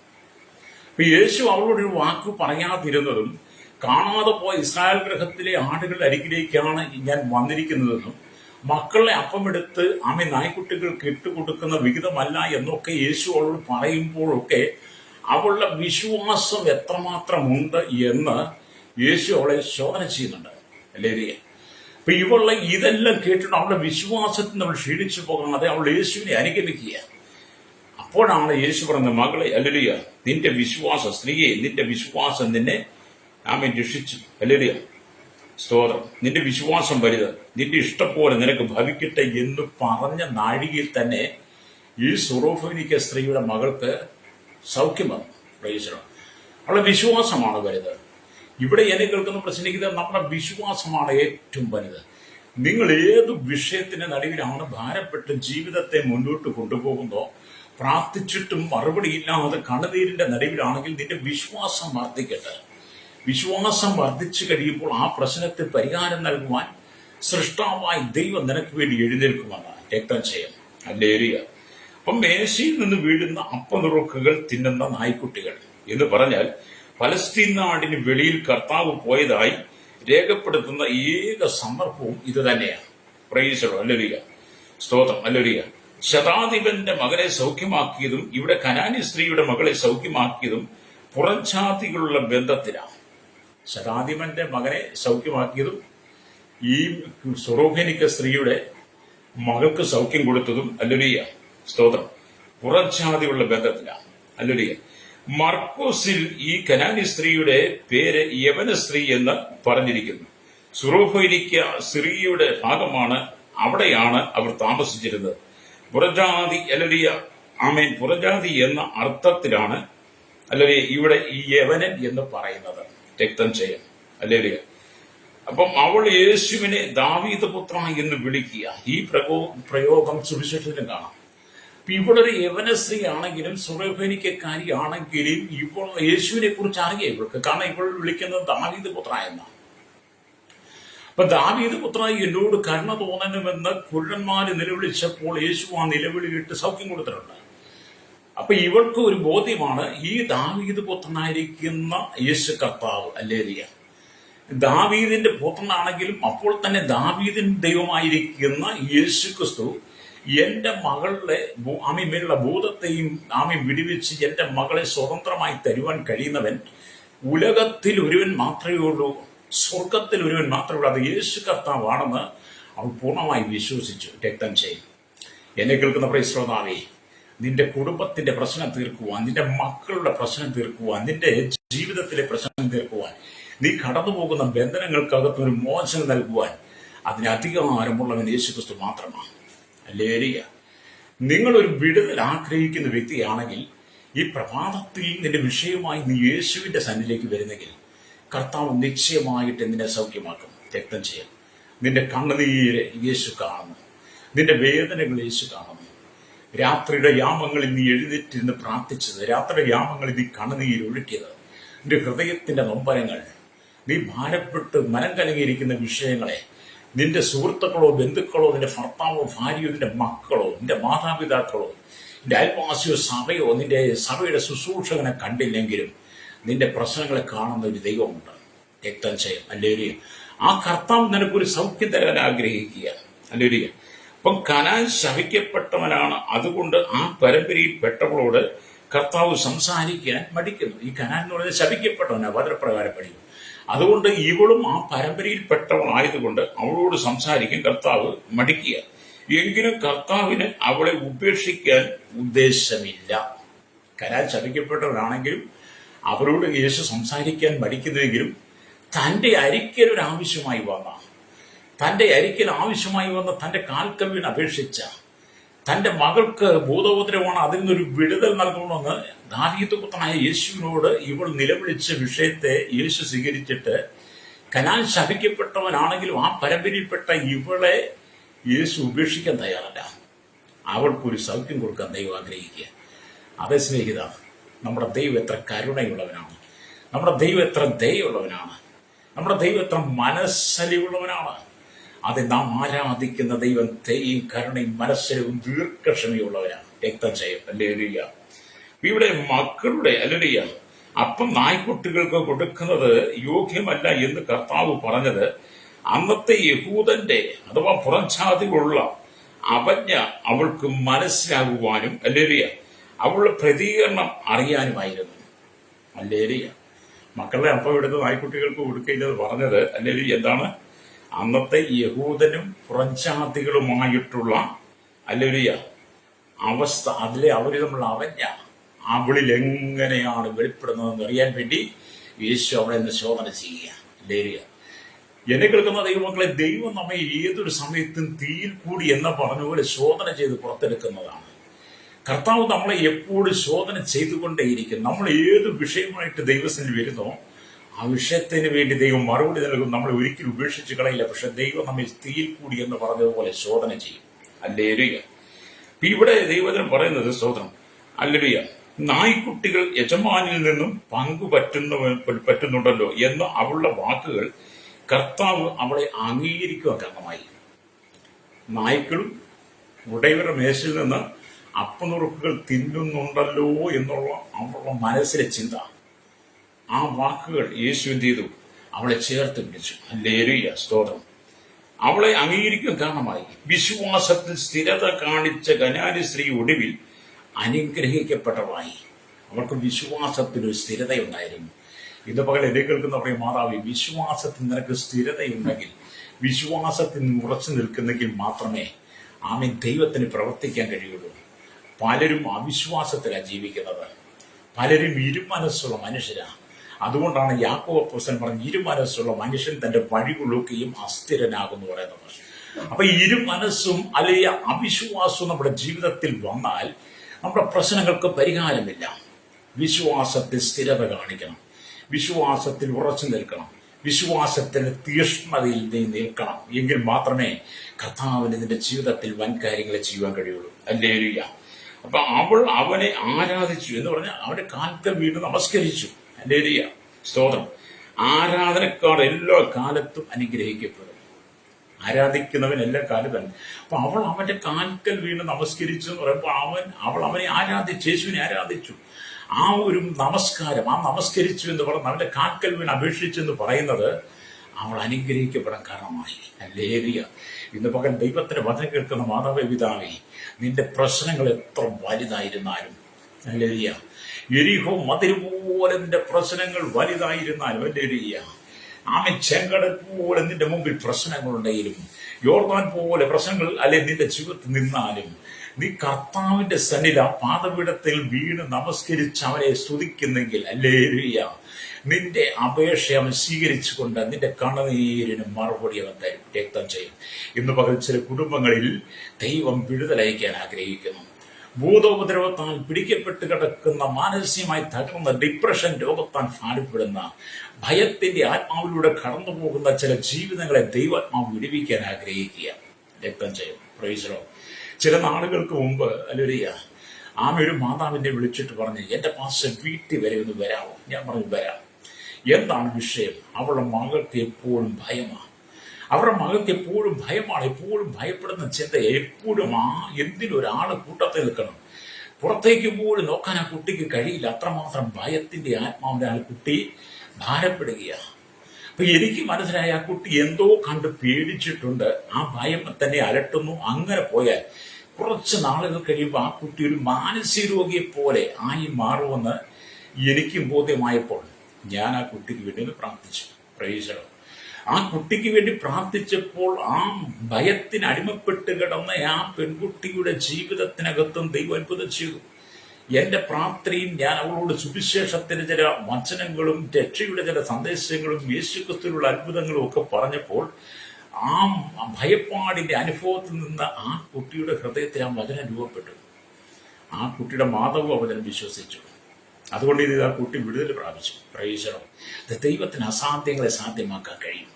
അപ്പൊ യേശു അവളോടൊരു വാക്ക് പറയാതിരുന്നതും, കാണാതെ പോയ ഇസ്രായേൽ ഗൃഹത്തിലെ ആടുകളുടെ അരികിലേക്കാണ് ഞാൻ വന്നിരിക്കുന്നതെന്നും മക്കളെ അപ്പമെടുത്ത് ആമെ നായ്ക്കുട്ടികൾക്ക് ഇട്ടുകൊടുക്കുന്ന വിഹിതമല്ല എന്നൊക്കെ യേശു അവളോട് പറയുമ്പോഴൊക്കെ അവളുടെ വിശ്വാസം എത്രമാത്രമുണ്ട് എന്ന് യേശു അവളെ ശോധന ചെയ്യുന്നുണ്ട്. ഹല്ലേലൂയ. അപ്പൊ ഇവളുടെ ഇതെല്ലാം കേട്ടിട്ട് അവളുടെ വിശ്വാസത്തിൽ നമ്മൾ ക്ഷീണിച്ചു പോകാതെ അവൾ യേശുവിനെ അനുഗമിക്കുക. അപ്പോഴാണ് യേശു പറഞ്ഞത്, മകളെ, ഹല്ലേലൂയ, നിന്റെ വിശ്വാസം, സ്ത്രീയെ, നിന്റെ വിശ്വാസം നിന്നെ ആമേൻ രക്ഷിച്ചു. ഹല്ലേലൂയ. സ്തോത്രം. നിന്റെ വിശ്വാസം വലുത്, നിന്റെ ഇഷ്ടം പോലെ നിനക്ക് ഭവിക്കട്ടെ എന്ന് പറഞ്ഞ നാഴികയിൽ തന്നെ ഈ സുറോഫോനിക്ക സ്ത്രീയുടെ മകൾക്ക് സൗഖ്യം വന്നു. പ്രൈസ്. അവളുടെ വിശ്വാസമാണ് വലുത്. ഇവിടെ എന്നെ കേൾക്കുന്ന പ്രശ്നിക്കുന്നത് നമ്മുടെ വിശ്വാസമാണ് ഏറ്റവും വലുത്. നിങ്ങൾ ഏത് വിഷയത്തിന്റെ നടുവിലാണ് ഭാരപ്പെട്ട് ജീവിതത്തെ മുന്നോട്ട് കൊണ്ടുപോകുന്നോ, പ്രാർത്ഥിച്ചിട്ടും മറുപടിയില്ലാതെ കണ്ണുനീരിന്റെ നടുവിലാണെങ്കിൽ നിന്റെ വിശ്വാസം വർദ്ധിക്കട്ടെ. വിശ്വാസം വർദ്ധിച്ചു കഴിയുമ്പോൾ ആ പ്രശ്നത്തിന് പരിഹാരം നൽകുവാൻ സൃഷ്ടാവായി ദൈവം നിനക്ക് വേണ്ടി എഴുന്നേൽക്കുമെന്ന് രക്തം ചെയ്യും. ഹല്ലേലൂയ. അപ്പം മേശയിൽ നിന്ന് വീഴുന്ന അപ്പനുറുക്കുകൾ തിന്നുന്ന നായ്ക്കുട്ടികൾ എന്ന് പറഞ്ഞാൽ പലസ്തീൻ നാടിന് വെളിയിൽ കർത്താവ് പോയതായി രേഖപ്പെടുത്തുന്ന ഏക സന്ദർഭവും ഇത് തന്നെയാണ്. പ്രൈസ്. ഹല്ലേലൂയ. സ്തോത്രം. ഹല്ലേലൂയ. ശതാധിപന്റെ മകനെ സൗഖ്യമാക്കിയതും ഇവിടെ കനാനി സ്ത്രീയുടെ മകളെ സൗഖ്യമാക്കിയതും പുറംജാതികളുള്ള ബന്ധത്തിലാണ്. ശതാധിപന്റെ മകനെ സൗഖ്യമാക്കിയതും ഈ സുറോഫേനിക്ക സ്ത്രീയുടെ മകൾക്ക് സൗഖ്യം കൊടുത്തതും ഹല്ലേലൂയ. സ്തോത്രം. പുറംജാതിയുള്ള ബന്ധത്തിലാണ്. ഹല്ലേലൂയ. മർക്കോസിൽ ഈ കനാനി സ്ത്രീയുടെ പേര് യവന സ്ത്രീ എന്ന് പറഞ്ഞിരിക്കുന്നു. സുറോഫേനിക്ക സ്ത്രീയുടെ ഭാഗമാണ്. അവിടെയാണ് അവർ താമസിച്ചിരുന്നത്. പുറജാതി ഹല്ലേലൂയ. ആമേൻ. പുറജാതി എന്ന അർത്ഥത്തിലാണ് ഹല്ലേലൂയ ഇവിടെ ഈ യവനൻ എന്ന് പറയുന്നത്. രക്തം ചെയ്യും. ഹല്ലേലൂയ. അപ്പം അവൾ യേശുവിനെ ദാവീദ് പുത്ര എന്ന് വിളിക്കുക. ഈ പ്രയോഗം സുവിശേഷത്തിലും കാണാം. ഇവളൊരു യവന സ്ത്രീ ആണെങ്കിലും സുറോഫേനിക്കക്കാരി ആണെങ്കിലും ഇപ്പോൾ യേശുവിനെ കുറിച്ച് അറിയാം ഇവൾക്ക്. കാരണം ഇവൾ വിളിക്കുന്നത് ദാവീദ് പുത്ര എന്നാണ്. അപ്പൊ ദാവീദ് പുത്ര എന്നോട് കരുണ തോന്നണമെന്ന് കുരുടന്മാര് നിലവിളിച്ചപ്പോൾ യേശു ആ നിലവിളി കേട്ട് സൗഖ്യം കൊടുത്തിട്ടുണ്ട്. അപ്പൊ ഇവൾക്ക് ഒരു ബോധ്യമാണ് ഈ ദാവീദ് പുത്രനായിരിക്കുന്ന യേശു കർത്താവ്. ഹല്ലേലൂയ. ദാവീദിന്റെ പുത്രനാണെങ്കിലും അപ്പോൾ തന്നെ ദാവീദിന്റെ ദൈവമായിരിക്കുന്ന യേശു ക്രിസ്തു എന്റെ മകളുടെ മേലുള്ള ഭൂതത്തെയും വിടിവിച്ച് എന്റെ മകളെ സ്വതന്ത്രമായി തരുവാൻ കഴിയുന്നവൻ ഉലകത്തിൽ ഒരുവൻ മാത്രമേ ഉള്ളൂ, സ്വർഗത്തിൽ ഒരുവൻ മാത്രമേ ഉള്ളൂ, അത് യേശു കർത്താവാണെന്ന് അവൾ പൂർണ്ണമായി വിശ്വസിച്ചു. രക്തം ചെയ്യും. എന്നെ കേൾക്കുന്ന പ്രിയ ശ്രോതാവേ, നിന്റെ കുടുംബത്തിന്റെ പ്രശ്നം തീർക്കുവാൻ, നിന്റെ മക്കളുടെ പ്രശ്നം തീർക്കുവാൻ, നിന്റെ ജീവിതത്തിലെ പ്രശ്നം തീർക്കുവാൻ, നീ കടന്നുപോകുന്ന ബന്ധനങ്ങൾക്കകത്ത് ഒരു മോചനം നൽകുവാൻ അതിന് അധികാരമുള്ളവൻ യേശുക്രിസ്തു മാത്രമാണ്. ഹല്ലേലൂയ. നിങ്ങളൊരു വിടുതൽ ആഗ്രഹിക്കുന്ന വ്യക്തിയാണെങ്കിൽ ഈ പ്രഭാതത്തിൽ നിന്റെ വിഷയമായി നീ യേശുവിന്റെ സന്നിധിയിലേക്ക് വരുന്നെങ്കിൽ കർത്താവ് നിശ്ചയമായിട്ട് നിന്നെ സൗഖ്യമാക്കും. രക്തം ചെയ്യാം. നിന്റെ കണ്ണുനീര് യേശു കാണുന്നു, നിന്റെ വേദനകൾ യേശു കാണുന്നു. രാത്രിയുടെ യാമങ്ങളിൽ നീ എഴുന്നേറ്റിരുന്ന് പ്രാർത്ഥിച്ചത്, രാത്രിയുടെ യാമങ്ങളിൽ നീ കണ്ണുനീര് ഒഴുക്കിയത്, നിന്റെ ഹൃദയത്തിന്റെ നൊമ്പരങ്ങൾ, നീ ഭാരപ്പെട്ട് മനം കലങ്ങിയിരിക്കുന്ന വിഷയങ്ങളെ നിന്റെ സുഹൃത്തുക്കളോ ബന്ധുക്കളോ നിന്റെ ഭർത്താവോ ഭാര്യയോ നിന്റെ മക്കളോ നിന്റെ മാതാപിതാക്കളോ നിന്റെ അയൽവാസിയോ സഭയോ നിന്റെ സഭയുടെ ശുശ്രൂഷകനെ കണ്ടില്ലെങ്കിലും നിന്റെ പ്രശ്നങ്ങളെ കാണുന്ന ഒരു ദൈവമുണ്ട്. രക്തം ചെയ്യും. ഹല്ലേലൂയ. ആ കർത്താവ് നിനക്കൊരു സൗഖ്യം തരാൻ ആഗ്രഹിക്കുക. ഹല്ലേലൂയ. അപ്പം കനാൻ ശപിക്കപ്പെട്ടവനാണ്. അതുകൊണ്ട് ആ പരമ്പരയിൽ പെട്ടവളോട് കർത്താവ് സംസാരിക്കാൻ മടിക്കുന്നു. ഈ കനാൻ എന്ന് പറയുന്നത് ശപിക്കപ്പെട്ടവനാണ്, വചനപ്രകാരം പഠിക്കും. അതുകൊണ്ട് ഇവളും ആ പരമ്പരയിൽപ്പെട്ടവളായതുകൊണ്ട് അവളോട് സംസാരിക്കാൻ കർത്താവ് മടിക്കുക. എങ്കിലും കർത്താവിന് അവളെ ഉപേക്ഷിക്കാൻ ഉദ്ദേശമില്ല. കനാൻ ശപിക്കപ്പെട്ടവരാണെങ്കിലും അവരോട് യേശു സംസാരിക്കാൻ മടിക്കുന്നുവെങ്കിലും തൻ്റെ അരിക്കലൊരാവശ്യമായി വന്ന തൻ്റെ കാൽക്കവിന് അപേക്ഷിച്ച തൻ്റെ മകൾക്ക് ഭൂതോപദ്രവമാണ്, അതിൽ നിന്നൊരു വിടുതൽ നൽകണമെന്ന് ദാവീദ് പുത്രനായ യേശുവിനോട് ഇവൾ നിലവിളിച്ച വിഷയത്തെ യേശു സ്വീകരിച്ചിട്ട് കനാൻ ശപിക്കപ്പെട്ടവനാണെങ്കിലും ആ പരമ്പരയിൽപ്പെട്ട ഇവളെ യേശു ഉപേക്ഷിക്കാൻ തയ്യാറല്ല. അവൾക്കൊരു സൗഖ്യം കൊടുക്കാൻ ദൈവം ആഗ്രഹിക്കുക. അതേ സ്നേഹിത, നമ്മുടെ ദൈവം എത്ര കരുണയുള്ളവനാണ്, നമ്മുടെ ദൈവം എത്ര ദയുള്ളവനാണ്, നമ്മുടെ ദൈവം എത്ര മനസ്സലിവുള്ളവനാണ്. അത് നാം ആരാധിക്കുന്ന ദൈവം ദയയും കരുണയും മനസ്സലിവും ദീർഘക്ഷമയുള്ളവരാണ്. രക്തം ചെയ്യും. ഹല്ലേലൂയ. ഇവിടെ മക്കളുടെ ഹല്ലേലൂയ അപ്പം നായ്ക്കുട്ടികൾക്ക് കൊടുക്കുന്നത് യോഗ്യമല്ല എന്ന് കർത്താവ് പറഞ്ഞത് അന്നത്തെ യഹൂദന്റെ അഥവാ പുറംജാതികളുള്ള അവജ്ഞ അവൾക്ക് മനസ്സിലാകുവാനും ഹല്ലേലൂയ അവളുടെ പ്രതികരണം അറിയാനുമായിരുന്നു. ഹല്ലേലൂയ. മക്കളുടെ അപ്പം എടുത്ത് നായ്ക്കുട്ടികൾക്ക് കൊടുക്കില്ലെന്ന് പറഞ്ഞത് ഹല്ലേലൂയ എന്താണ്? അന്നത്തെ യഹൂദനും പുറംജാതികളുമായിട്ടുള്ള ഹല്ലേലൂയ അവസ്ഥ, അതിലെ അവര് തമ്മിലുള്ള അവജ്ഞ, അവളിൽ എങ്ങനെയാണ് വെളിപ്പെടുന്നതെന്ന് അറിയാൻ വേണ്ടി യേശു അവിടെ നിന്ന് ശോധന ചെയ്യുക. ഹല്ലേലൂയ. എന്നെ കേൾക്കുന്ന ദൈവമക്കളെ, ദൈവം നമ്മെ ഏതൊരു സമയത്തും തീയിൽ കൂടി എന്ന പറഞ്ഞ പോലെ ശോധന ചെയ്ത് പുറത്തെടുക്കുന്നതാണ്. കർത്താവ് നമ്മളെ എപ്പോഴും ശോധന ചെയ്തുകൊണ്ടേയിരിക്കും. നമ്മൾ ഏത് വിഷയമായിട്ട് ദൈവത്തിന് വരുന്നോ ആ വിഷയത്തിന് വേണ്ടി ദൈവം മറുപടി നൽകും. നമ്മളെ ഒരിക്കലും ഉപേക്ഷിച്ച് കളയില്ല. പക്ഷെ ദൈവം നമ്മെ തീയിൽ കൂടി എന്ന് പറഞ്ഞതുപോലെ ശോധന ചെയ്യും. ഹല്ലേലൂയ. ഇവിടെ ദൈവവചനം പറയുന്നത് സ്തോത്രം, ഹല്ലേലൂയ, നായ്ക്കുട്ടികൾ യജമാനിൽ നിന്നും പറ്റുന്നുണ്ടല്ലോ എന്ന അവളുടെ വാക്കുകൾ കർത്താവ് അവളെ അംഗീകരിക്കുക കാരണമായി. നായ്ക്കളും ഉടയവരുടെ മേശയിൽ നിന്ന് അപ്പനുറുക്കുകൾ തിന്നുന്നുണ്ടല്ലോ എന്നുള്ള അവളുടെ മനസ്സിലെ ചിന്ത, ആ വാക്കുകൾ യേശു എന്ത് ചെയ്തു? അവളെ ചേർത്ത് പിടിച്ചു. ഹല്ലേലൂയ, സ്തോത്രം. അവളെ അംഗീകരിക്കാൻ കാരണമായി. വിശ്വാസത്തിൽ സ്ഥിരത കാണിച്ച കനാനി സ്ത്രീ ഒടുവിൽ അനുഗ്രഹിക്കപ്പെട്ടവളായി. അവൾക്ക് വിശ്വാസത്തിനൊരു സ്ഥിരതയുണ്ടായിരുന്നു. ഇന്ന് പകൽ എന്നെ കേൾക്കുന്ന പറയും, മാതാവി, വിശ്വാസത്തിൽ നിനക്ക് സ്ഥിരതയുണ്ടെങ്കിൽ, വിശ്വാസത്തിൽ ഉറച്ചു നിൽക്കുന്നെങ്കിൽ മാത്രമേ ആമേൻ ദൈവത്തിന് പ്രവർത്തിക്കാൻ കഴിയുള്ളൂ. പലരും അവിശ്വാസത്തിലാണ് ജീവിക്കുന്നത്. പലരും ഇരുമനസ്സുള്ള മനുഷ്യരാണ്. അതുകൊണ്ടാണ് യാക്കോബ് അപ്പോസ്തലൻ പറഞ്ഞ, ഇരുമനസ്സുള്ള മനുഷ്യൻ തന്റെ വഴികളൊക്കെയും അസ്ഥിരനാകുന്നു പറയുന്നത്. അപ്പൊ ഇരുമനസ്സും അല്ലെങ്കിൽ അവിശ്വാസവും നമ്മുടെ ജീവിതത്തിൽ വന്നാൽ നമ്മുടെ പ്രശ്നങ്ങൾക്ക് പരിഹാരമില്ല. വിശ്വാസത്തിൽ സ്ഥിരത കാണിക്കണം, വിശ്വാസത്തിൽ ഉറച്ചു നിൽക്കണം, വിശ്വാസത്തിന്റെ തീഷ്ണതയിൽ നീ നിൽക്കണം. എങ്കിൽ മാത്രമേ കർത്താവിന് നിന്റെ ജീവിതത്തിൽ വൻ കാര്യങ്ങളെ ചെയ്യുവാൻ കഴിയുള്ളൂ. ഹല്ലേലൂയ. അപ്പൊ അവൾ അവനെ ആരാധിച്ചു എന്ന് പറഞ്ഞാൽ അവന്റെ കാൽക്കൽ വീണ് നമസ്കരിച്ചു. ഹല്ലേലൂയ, സ്തോത്രം. ആരാധനക്കാർ എല്ലാ കാലത്തും അനുഗ്രഹിക്കപ്പെടും. ആരാധിക്കുന്നവൻ എല്ലാ കാലത്തും. അപ്പൊ അവൾ അവന്റെ കാൽക്കൽ വീണ് നമസ്കരിച്ചു എന്ന് പറയുമ്പോൾ അവൾ അവനെ ആരാധിച്ചു, യേശുവിനെ ആരാധിച്ചു. ആ ഒരു നമസ്കാരം, ആ നമസ്കരിച്ചു എന്ന് പറഞ്ഞ് അവന്റെ കാൽക്കൽ വീണ് അപേക്ഷിച്ചു എന്ന് പറയുന്നത് അവൾ അനുഗ്രഹിക്കപ്പെടാൻ കാരണമായി. ഹല്ലേലൂയ. ഇന്ന് പകൽ ദൈവത്തിന്റെ വചനം കേൾക്കുന്ന മാതാവേ, പിതാവേ, നിന്റെ പ്രശ്നങ്ങൾ എത്ര വലുതായിരുന്നാലും, ഹല്ലേലൂയ, യെരിഹോ മതിൽ പോലെ നിന്റെ പ്രശ്നങ്ങൾ വലുതായിരുന്നാലും, ഹല്ലേലൂയ, ആമേൻ, ചെങ്കടൽ പോലെ നിന്റെ മുമ്പിൽ പ്രശ്നങ്ങളുണ്ടെങ്കിലും, യോർദാൻ പോലെ പ്രശ്നങ്ങൾ അല്ലെ നിന്റെ ജീവിതത്തിൽ നിന്നാലും, നീ കർത്താവിന്റെ സന്നിധി ആ പാദപീഠത്തിൽ വീണ് നമസ്കരിച്ച് അവനെ സ്തുതിക്കുന്നെങ്കിൽ, ഹല്ലേലൂയ, നിന്റെ അപേക്ഷ അവൻ സ്വീകരിച്ചുകൊണ്ട് നിന്റെ കണ്ണുനീരിന് മറുപടി അവൻ രക്തം ചെയ്യും. ഇന്ന് പകൽ ചില കുടുംബങ്ങളിൽ ദൈവം വിടുതലയക്കാൻ ആഗ്രഹിക്കുന്നു. ഭൂതോപദ്രവത്താൽ പിടിക്കപ്പെട്ട് കിടക്കുന്ന, മാനസികമായി തകർന്ന ഡിപ്രഷൻ രോഗത്താൽ ഭാരപ്പെടുന്ന, ഭയത്തിന്റെ ആത്മാവിലൂടെ കടന്നു പോകുന്ന ചില ജീവിതങ്ങളെ ദൈവാത്മാവ് വിടുവിക്കാൻ ആഗ്രഹിക്കുക. രക്തം ചെയ്യും. Praise the Lord. ചില നാളുകൾക്ക് മുമ്പ് ഹല്ലേലൂയ, ഒരു മാതാവിനെ വിളിച്ചിട്ട് പറഞ്ഞു, എന്റെ പാസ്റ്റർ വീട്ടിൽ വരെ ഒന്ന് വരാമോ? ഞാൻ പറഞ്ഞു, വരാം. എന്താണ് വിഷയം? അവളുടെ മകൾക്ക് എപ്പോഴും ഭയമാണ്. അവരുടെ മകൾക്ക് എപ്പോഴും ഭയമാണ്. എപ്പോഴും ഭയപ്പെടുന്ന ചിന്ത, എപ്പോഴും എന്തിനൊരാള് കൂട്ടത്തിൽ നിൽക്കണം. പുറത്തേക്ക് പോലും നോക്കാൻ ആ കുട്ടിക്ക് കഴിയില്ല. അത്രമാത്രം ഭയത്തിന്റെ ആത്മാവിന്റെ ആ കുട്ടി ഭാരപ്പെടുകയാണ്. അപ്പൊ എനിക്ക് മനസ്സിലായി, ആ കുട്ടി എന്തോ കണ്ട് പേടിച്ചിട്ടുണ്ട്. ആ ഭയം തന്നെ അലട്ടുന്നു. അങ്ങനെ പോയാൽ കുറച്ച് നാളുകൾ കഴിയുമ്പോൾ ആ കുട്ടി ഒരു മാനസിക രോഗിയെ പോലെ ആയി മാറുമെന്ന് എനിക്കും ബോധ്യമായപ്പോൾ ഞാൻ ആ കുട്ടിക്ക് വേണ്ടി പ്രാർത്ഥിച്ചു. Praise the Lord. ആ കുട്ടിക്ക് വേണ്ടി പ്രാർത്ഥിച്ചപ്പോൾ ആ ഭയത്തിന് അടിമപ്പെട്ട് കിടന്ന ആ പെൺകുട്ടിയുടെ ജീവിതത്തിനകത്തും ദൈവം അത്ഭുതം ചെയ്തു. എന്റെ പ്രാർത്ഥനയും ഞാൻ അവളോട് സുവിശേഷത്തിന്റെ ചില വചനങ്ങളും രക്ഷയുടെ ചില സന്ദേശങ്ങളും യേശുക്രിസ്തുവിലുള്ള അത്ഭുതങ്ങളും ഒക്കെ പറഞ്ഞപ്പോൾ ആ ഭയപ്പാടിന്റെ അനുഭവത്തിൽ നിന്ന് ആ കുട്ടിയുടെ ഹൃദയത്തിൽ ആ വചനം രൂപപ്പെട്ടു. ആ കുട്ടിയുടെ മാതാവും ആ വചനം വിശ്വസിച്ചു. അതുകൊണ്ട് ഇത് ആ കുട്ടി വിടുതൽ പ്രാപിച്ചു. Praise the Lord. ദൈവത്തിന് അസാധ്യങ്ങളെ സാധ്യമാക്കാൻ കഴിയും.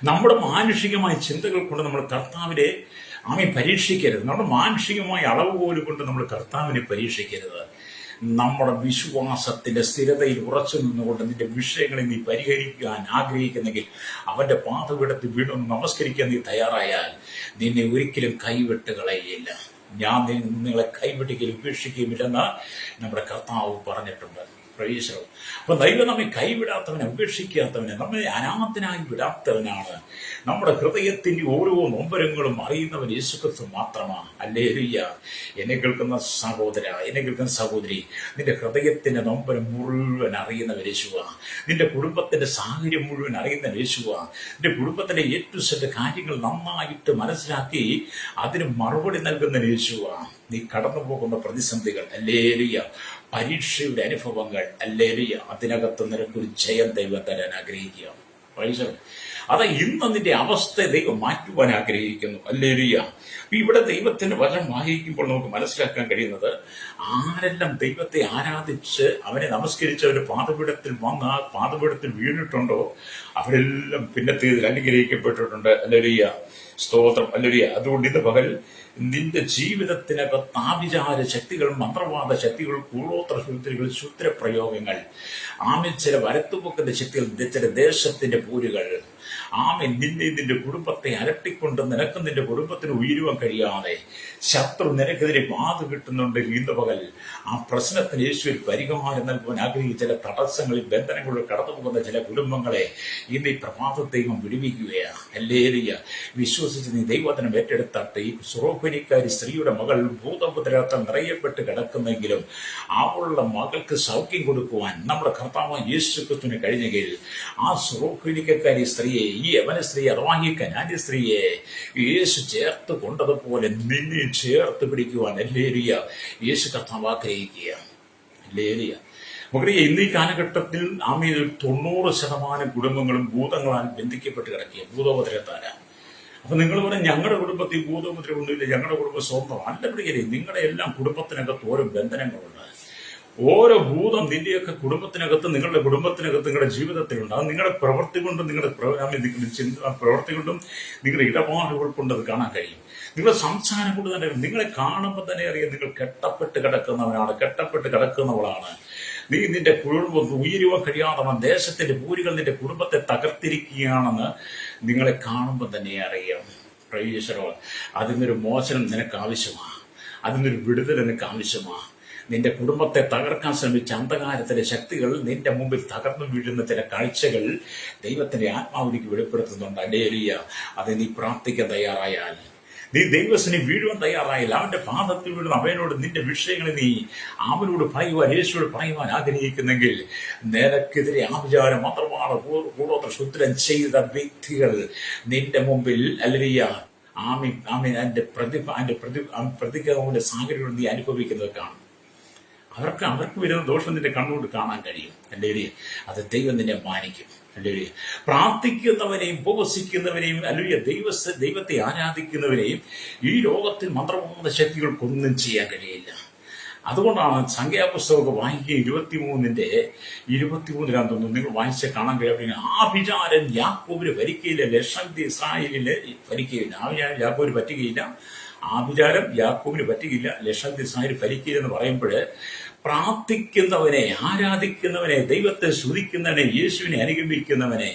നമ്മുടെ മാനുഷികമായ ചിന്തകൾ കൊണ്ട് നമ്മൾ കർത്താവിനെ പരീക്ഷിക്കരുത്. നമ്മുടെ മാനുഷികമായ അളവുകോൽ കൊണ്ട് നമ്മൾ കർത്താവിനെ പരീക്ഷിക്കരുത്. നമ്മുടെ വിശ്വാസത്തിന്റെ സ്ഥിരതയിൽ ഉറച്ചു നിന്നുകൊണ്ട് നിന്റെ വിഷയങ്ങളെ നീ പരിഹരിക്കാൻ ആഗ്രഹിക്കുന്നെങ്കിൽ, അവന്റെ പാദപീഠത്തിൽ വീണ്ടും നമസ്കരിക്കാൻ നീ തയ്യാറായാൽ നിന്നെ ഒരിക്കലും കൈവിട്ട് കളയുകയില്ല. ഞാൻ നിങ്ങളെ കൈവിടുകയും ഉപേക്ഷിക്കുകയുമില്ലെന്ന് നമ്മുടെ കർത്താവ് പറഞ്ഞിട്ടുണ്ട്. Praise the Lord. അപ്പൊ ദൈവം നമ്മെ കൈവിടാത്തവനെ, ഉപേക്ഷിക്കാത്തവനെ, നമ്മെ അനാഥനായി വിടാത്തവനാണ്. നമ്മുടെ ഹൃദയത്തിന്റെ ഓരോ നൊമ്പരങ്ങളും അറിയുന്നവൻ യേശുക്രിസ്തു മാത്രമാണ്. ഹല്ലേലൂയ. എന്നെ കേൾക്കുന്ന സഹോദര, എന്നെ കേൾക്കുന്ന സഹോദരി, നിന്റെ ഹൃദയത്തിന്റെ നൊമ്പരം മുഴുവൻ അറിയുന്നവൻ യേശുവാണ്. നിന്റെ കുടുംബത്തിന്റെ സാഹചര്യം മുഴുവൻ അറിയുന്ന യേശുവാണ്. നിന്റെ കുടുംബത്തിന്റെ ഏറ്റവും ചെറിയ കാര്യങ്ങൾ നന്നായിട്ട് മനസ്സിലാക്കി അതിന് മറുപടി നൽകുന്ന യേശുവാണ്. നീ കടന്നു പോകുന്ന പ്രതിസന്ധികൾ, ഹല്ലേലൂയ, പരീക്ഷയുടെ അനുഭവങ്ങൾ, ഹല്ലേലൂയ, അതിനകത്ത് നിനക്കൊരു ജയം ദൈവം തരാൻ ആഗ്രഹിക്കുക. Praise the Lord. അത് ഇന്ന് നിന്റെ അവസ്ഥ ദൈവം മാറ്റുവാൻ ആഗ്രഹിക്കുന്നു. ഹല്ലേലൂയ. ഇവിടെ ദൈവത്തിന്റെ വചനം വായിക്കുമ്പോൾ നമുക്ക് മനസ്സിലാക്കാൻ കഴിയുന്നത്, ആരെല്ലാം ദൈവത്തെ ആരാധിച്ച് അവനെ നമസ്കരിച്ച് അവരുടെ പാദപീഠത്തിൽ വന്ന് ആ പാദപീഠത്തിൽ വീണിട്ടുണ്ടോ അവരെല്ലാം പിന്നത്തേതിൽ അനുഗ്രഹിക്കപ്പെട്ടിട്ടുണ്ട്. ഹല്ലേലൂയ. സ്തോത്രം. ഹല്ലേലൂയ. അതുകൊണ്ട് ഇന്ന് പകൽ നിന്റെ ജീവിതത്തിനകത്ത് ആഭിചാര ശക്തികൾ, മന്ത്രവാദ ശക്തികൾ, കൂടോത്ര ശുദ്ധികൾ, ശുദ്രപ്രയോഗങ്ങൾ, ആമിൽ ചില വരത്തുപൊക്കന്റെ ശക്തികൾ, ചില ദേശത്തിന്റെ പൂരുകൾ, ആമൻ നിന്റെ കുടുംബത്തെ അലട്ടിക്കൊണ്ട് നിനക്ക് നിന്റെ കുടുംബത്തിന് ഉയരുവാൻ കഴിയാതെ ശത്രു നിനക്കെതിരെ വാത് കിട്ടുന്നുണ്ടെങ്കിൽ ഇന്ന് പകൽ ആ പ്രശ്നത്തിന് യേശുവിൽ പരിഹാരം നൽകുവാൻ ആഗ്രഹിക്കുന്ന ചില തടസ്സങ്ങളിൽ ബന്ധനങ്ങളിൽ കടന്നു പോകുന്ന ചില കുടുംബങ്ങളെ ഇന്ന് ഈ പ്രഭാതത്തെയും വിടുവിക്കുകയാണ്. ഹല്ലേലൂയ. വിശ്വസിച്ച് നീ ദൈവത്തിനും ഏറ്റെടുത്താട്ട് ഈ സുറോഫനിക്കാരി സ്ത്രീയുടെ മകൾ ഭൂതപുത്രത്താൽ നിറയപ്പെട്ട് കിടക്കുന്നെങ്കിലും അവളുടെ മകൾക്ക് സൗഖ്യം കൊടുക്കുവാൻ നമ്മുടെ കർത്താവായ യേശു ക്രിസ്തുവിന് കഴിഞ്ഞെങ്കിൽ ആ സുറോഫനിക്കാരി സ്ത്രീയെ, ഈ യവന സ്ത്രീ അഥവാ ഈ കനാന്യ സ്ത്രീയെ യേശു ചേർത്ത് കൊണ്ടതുപോലെ നിന്നെ ചേർത്ത് പിടിക്കുവാൻ ഹല്ലേലൂയ യേശു കർത്താവ് ആഗ്രഹിക്കുക. ഹല്ലേലൂയ. നമുക്കറിയാം, ഇന്ന് ഈ കാലഘട്ടത്തിൽ ആമയിൽ 90% കുടുംബങ്ങളും ഭൂതങ്ങളാൽ ബന്ധിക്കപ്പെട്ട് കിടക്കുക, ഭൂതോപദ്രവത്താല. അപ്പൊ നിങ്ങൾ പറയും ഞങ്ങളുടെ കുടുംബത്തിൽ ഭൂതോപദ്രവമൊന്നുമില്ല, ഞങ്ങളുടെ കുടുംബം സ്വന്തം. അല്ല പ്രിയരെ, നിങ്ങളുടെ എല്ലാം കുടുംബത്തിനകത്ത് ഓരോ ബന്ധനങ്ങളുണ്ട്. ഓരോ ഭൂതം നിന്റെയൊക്കെ കുടുംബത്തിനകത്ത്, നിങ്ങളുടെ കുടുംബത്തിനകത്ത്, നിങ്ങളുടെ ജീവിതത്തിലുണ്ട്. അത് നിങ്ങളുടെ പ്രവൃത്തി കൊണ്ടും നിങ്ങളുടെ പ്രവൃത്തി കൊണ്ടും നിങ്ങളുടെ ഇടപാടുകൾ കൊണ്ട് അത് കാണാൻ കഴിയും. നിങ്ങളുടെ സംസാരം കൊണ്ട് തന്നെ നിങ്ങളെ കാണുമ്പോൾ തന്നെ അറിയാം നിങ്ങൾ കെട്ടപ്പെട്ട് കിടക്കുന്നവനാണ്, കെട്ടപ്പെട്ട് കിടക്കുന്നവളാണ്. നീ നിന്റെ കുടുംബം ഉയരുവാൻ കഴിയാതെ ദേശത്തിന്റെ പൂരികൾ നിന്റെ കുടുംബത്തെ തകർത്തിരിക്കുകയാണെന്ന് നിങ്ങളെ കാണുമ്പോൾ തന്നെ അറിയാം. പ്രൈസലോ. അതിനൊരു മോചനം നിനക്ക് ആവശ്യമാണ്, അതിനൊരു വിടുതൽ നിനക്ക് ആവശ്യമാണ്. നിന്റെ കുടുംബത്തെ തകർക്കാൻ ശ്രമിച്ച അന്ധകാരത്തിലെ ശക്തികൾ നിന്റെ മുമ്പിൽ തകർന്നു വീഴുന്ന ചില കാഴ്ചകൾ ദൈവത്തിന്റെ ആത്മാവിലേക്ക് വെളിപ്പെടുത്തുന്നുണ്ട്. ഹല്ലേലൂയ. അത് നീ പ്രാർത്ഥിക്കാൻ തയ്യാറായാൽ, നീ ദൈവത്തിന് വീഴുവാൻ തയ്യാറായില്ല, അവന്റെ പാദത്തിൽ വീഴുന്ന അവനോട് നിന്റെ വിഷയങ്ങളെ നീ അവനോട് പറയുവാൻ, യേശുവോട് പറയുവാൻ ആഗ്രഹിക്കുന്നെങ്കിൽ നിനക്കെതിരെ ആഭിചാരം മാത്രമാണ് കൂടോത്ര ശുദ്രം ചെയ്ത വ്യക്തികൾ നിന്റെ മുമ്പിൽ ഹല്ലേലൂയ അതിന്റെ പ്രതികരണങ്ങളുടെ സാഹചര്യങ്ങൾ നീ അനുഭവിക്കുന്നത് കാണും. അവർക്ക് വരുന്ന ദോഷം നിന്റെ കണ്ണുകൊണ്ട് കാണാൻ കഴിയും. ഹല്ലേലൂയ. അത് ദൈവം നിന്നെ മാനിക്കും. ഹല്ലേലൂയ. പ്രാർത്ഥിക്കുന്നവനെയും ഉപവസിക്കുന്നവനെയും ഹല്ലേലൂയ ദൈവത്തെ ആരാധിക്കുന്നവരെയും ഈ ലോകത്തിൽ മന്ത്രവാദ ശക്തികൾക്കൊന്നും ചെയ്യാൻ കഴിയില്ല. അതുകൊണ്ടാണ് സംഖ്യാപുസ്തകമൊക്കെ വായിക്കുക 23:23 തോന്നുന്നു, നിങ്ങൾ വായിച്ച കാണാൻ കഴിയും. ആഭിചാരം യാക്കോബിന് ഭരിക്കയില്ല, ലക്ഷത്തി ഇസ്രായേലിന് ഭരിക്കയില്ല. ആഭിചാരം യാക്കോബിന് പറ്റുകയില്ല, ആഭിചാരം യാക്കോബിന് പറ്റുകയില്ല, ലക്ഷത്തി ഇസ്രായേൽ ഭരിക്കില്ല എന്ന് പറയുമ്പോൾ പ്രാർത്ഥിക്കുന്നവനെ, ആരാധിക്കുന്നവനെ, ദൈവത്തെ സ്തുതിക്കുന്നവനെ, യേശുവിനെ അനുഗമിക്കുന്നവനെ,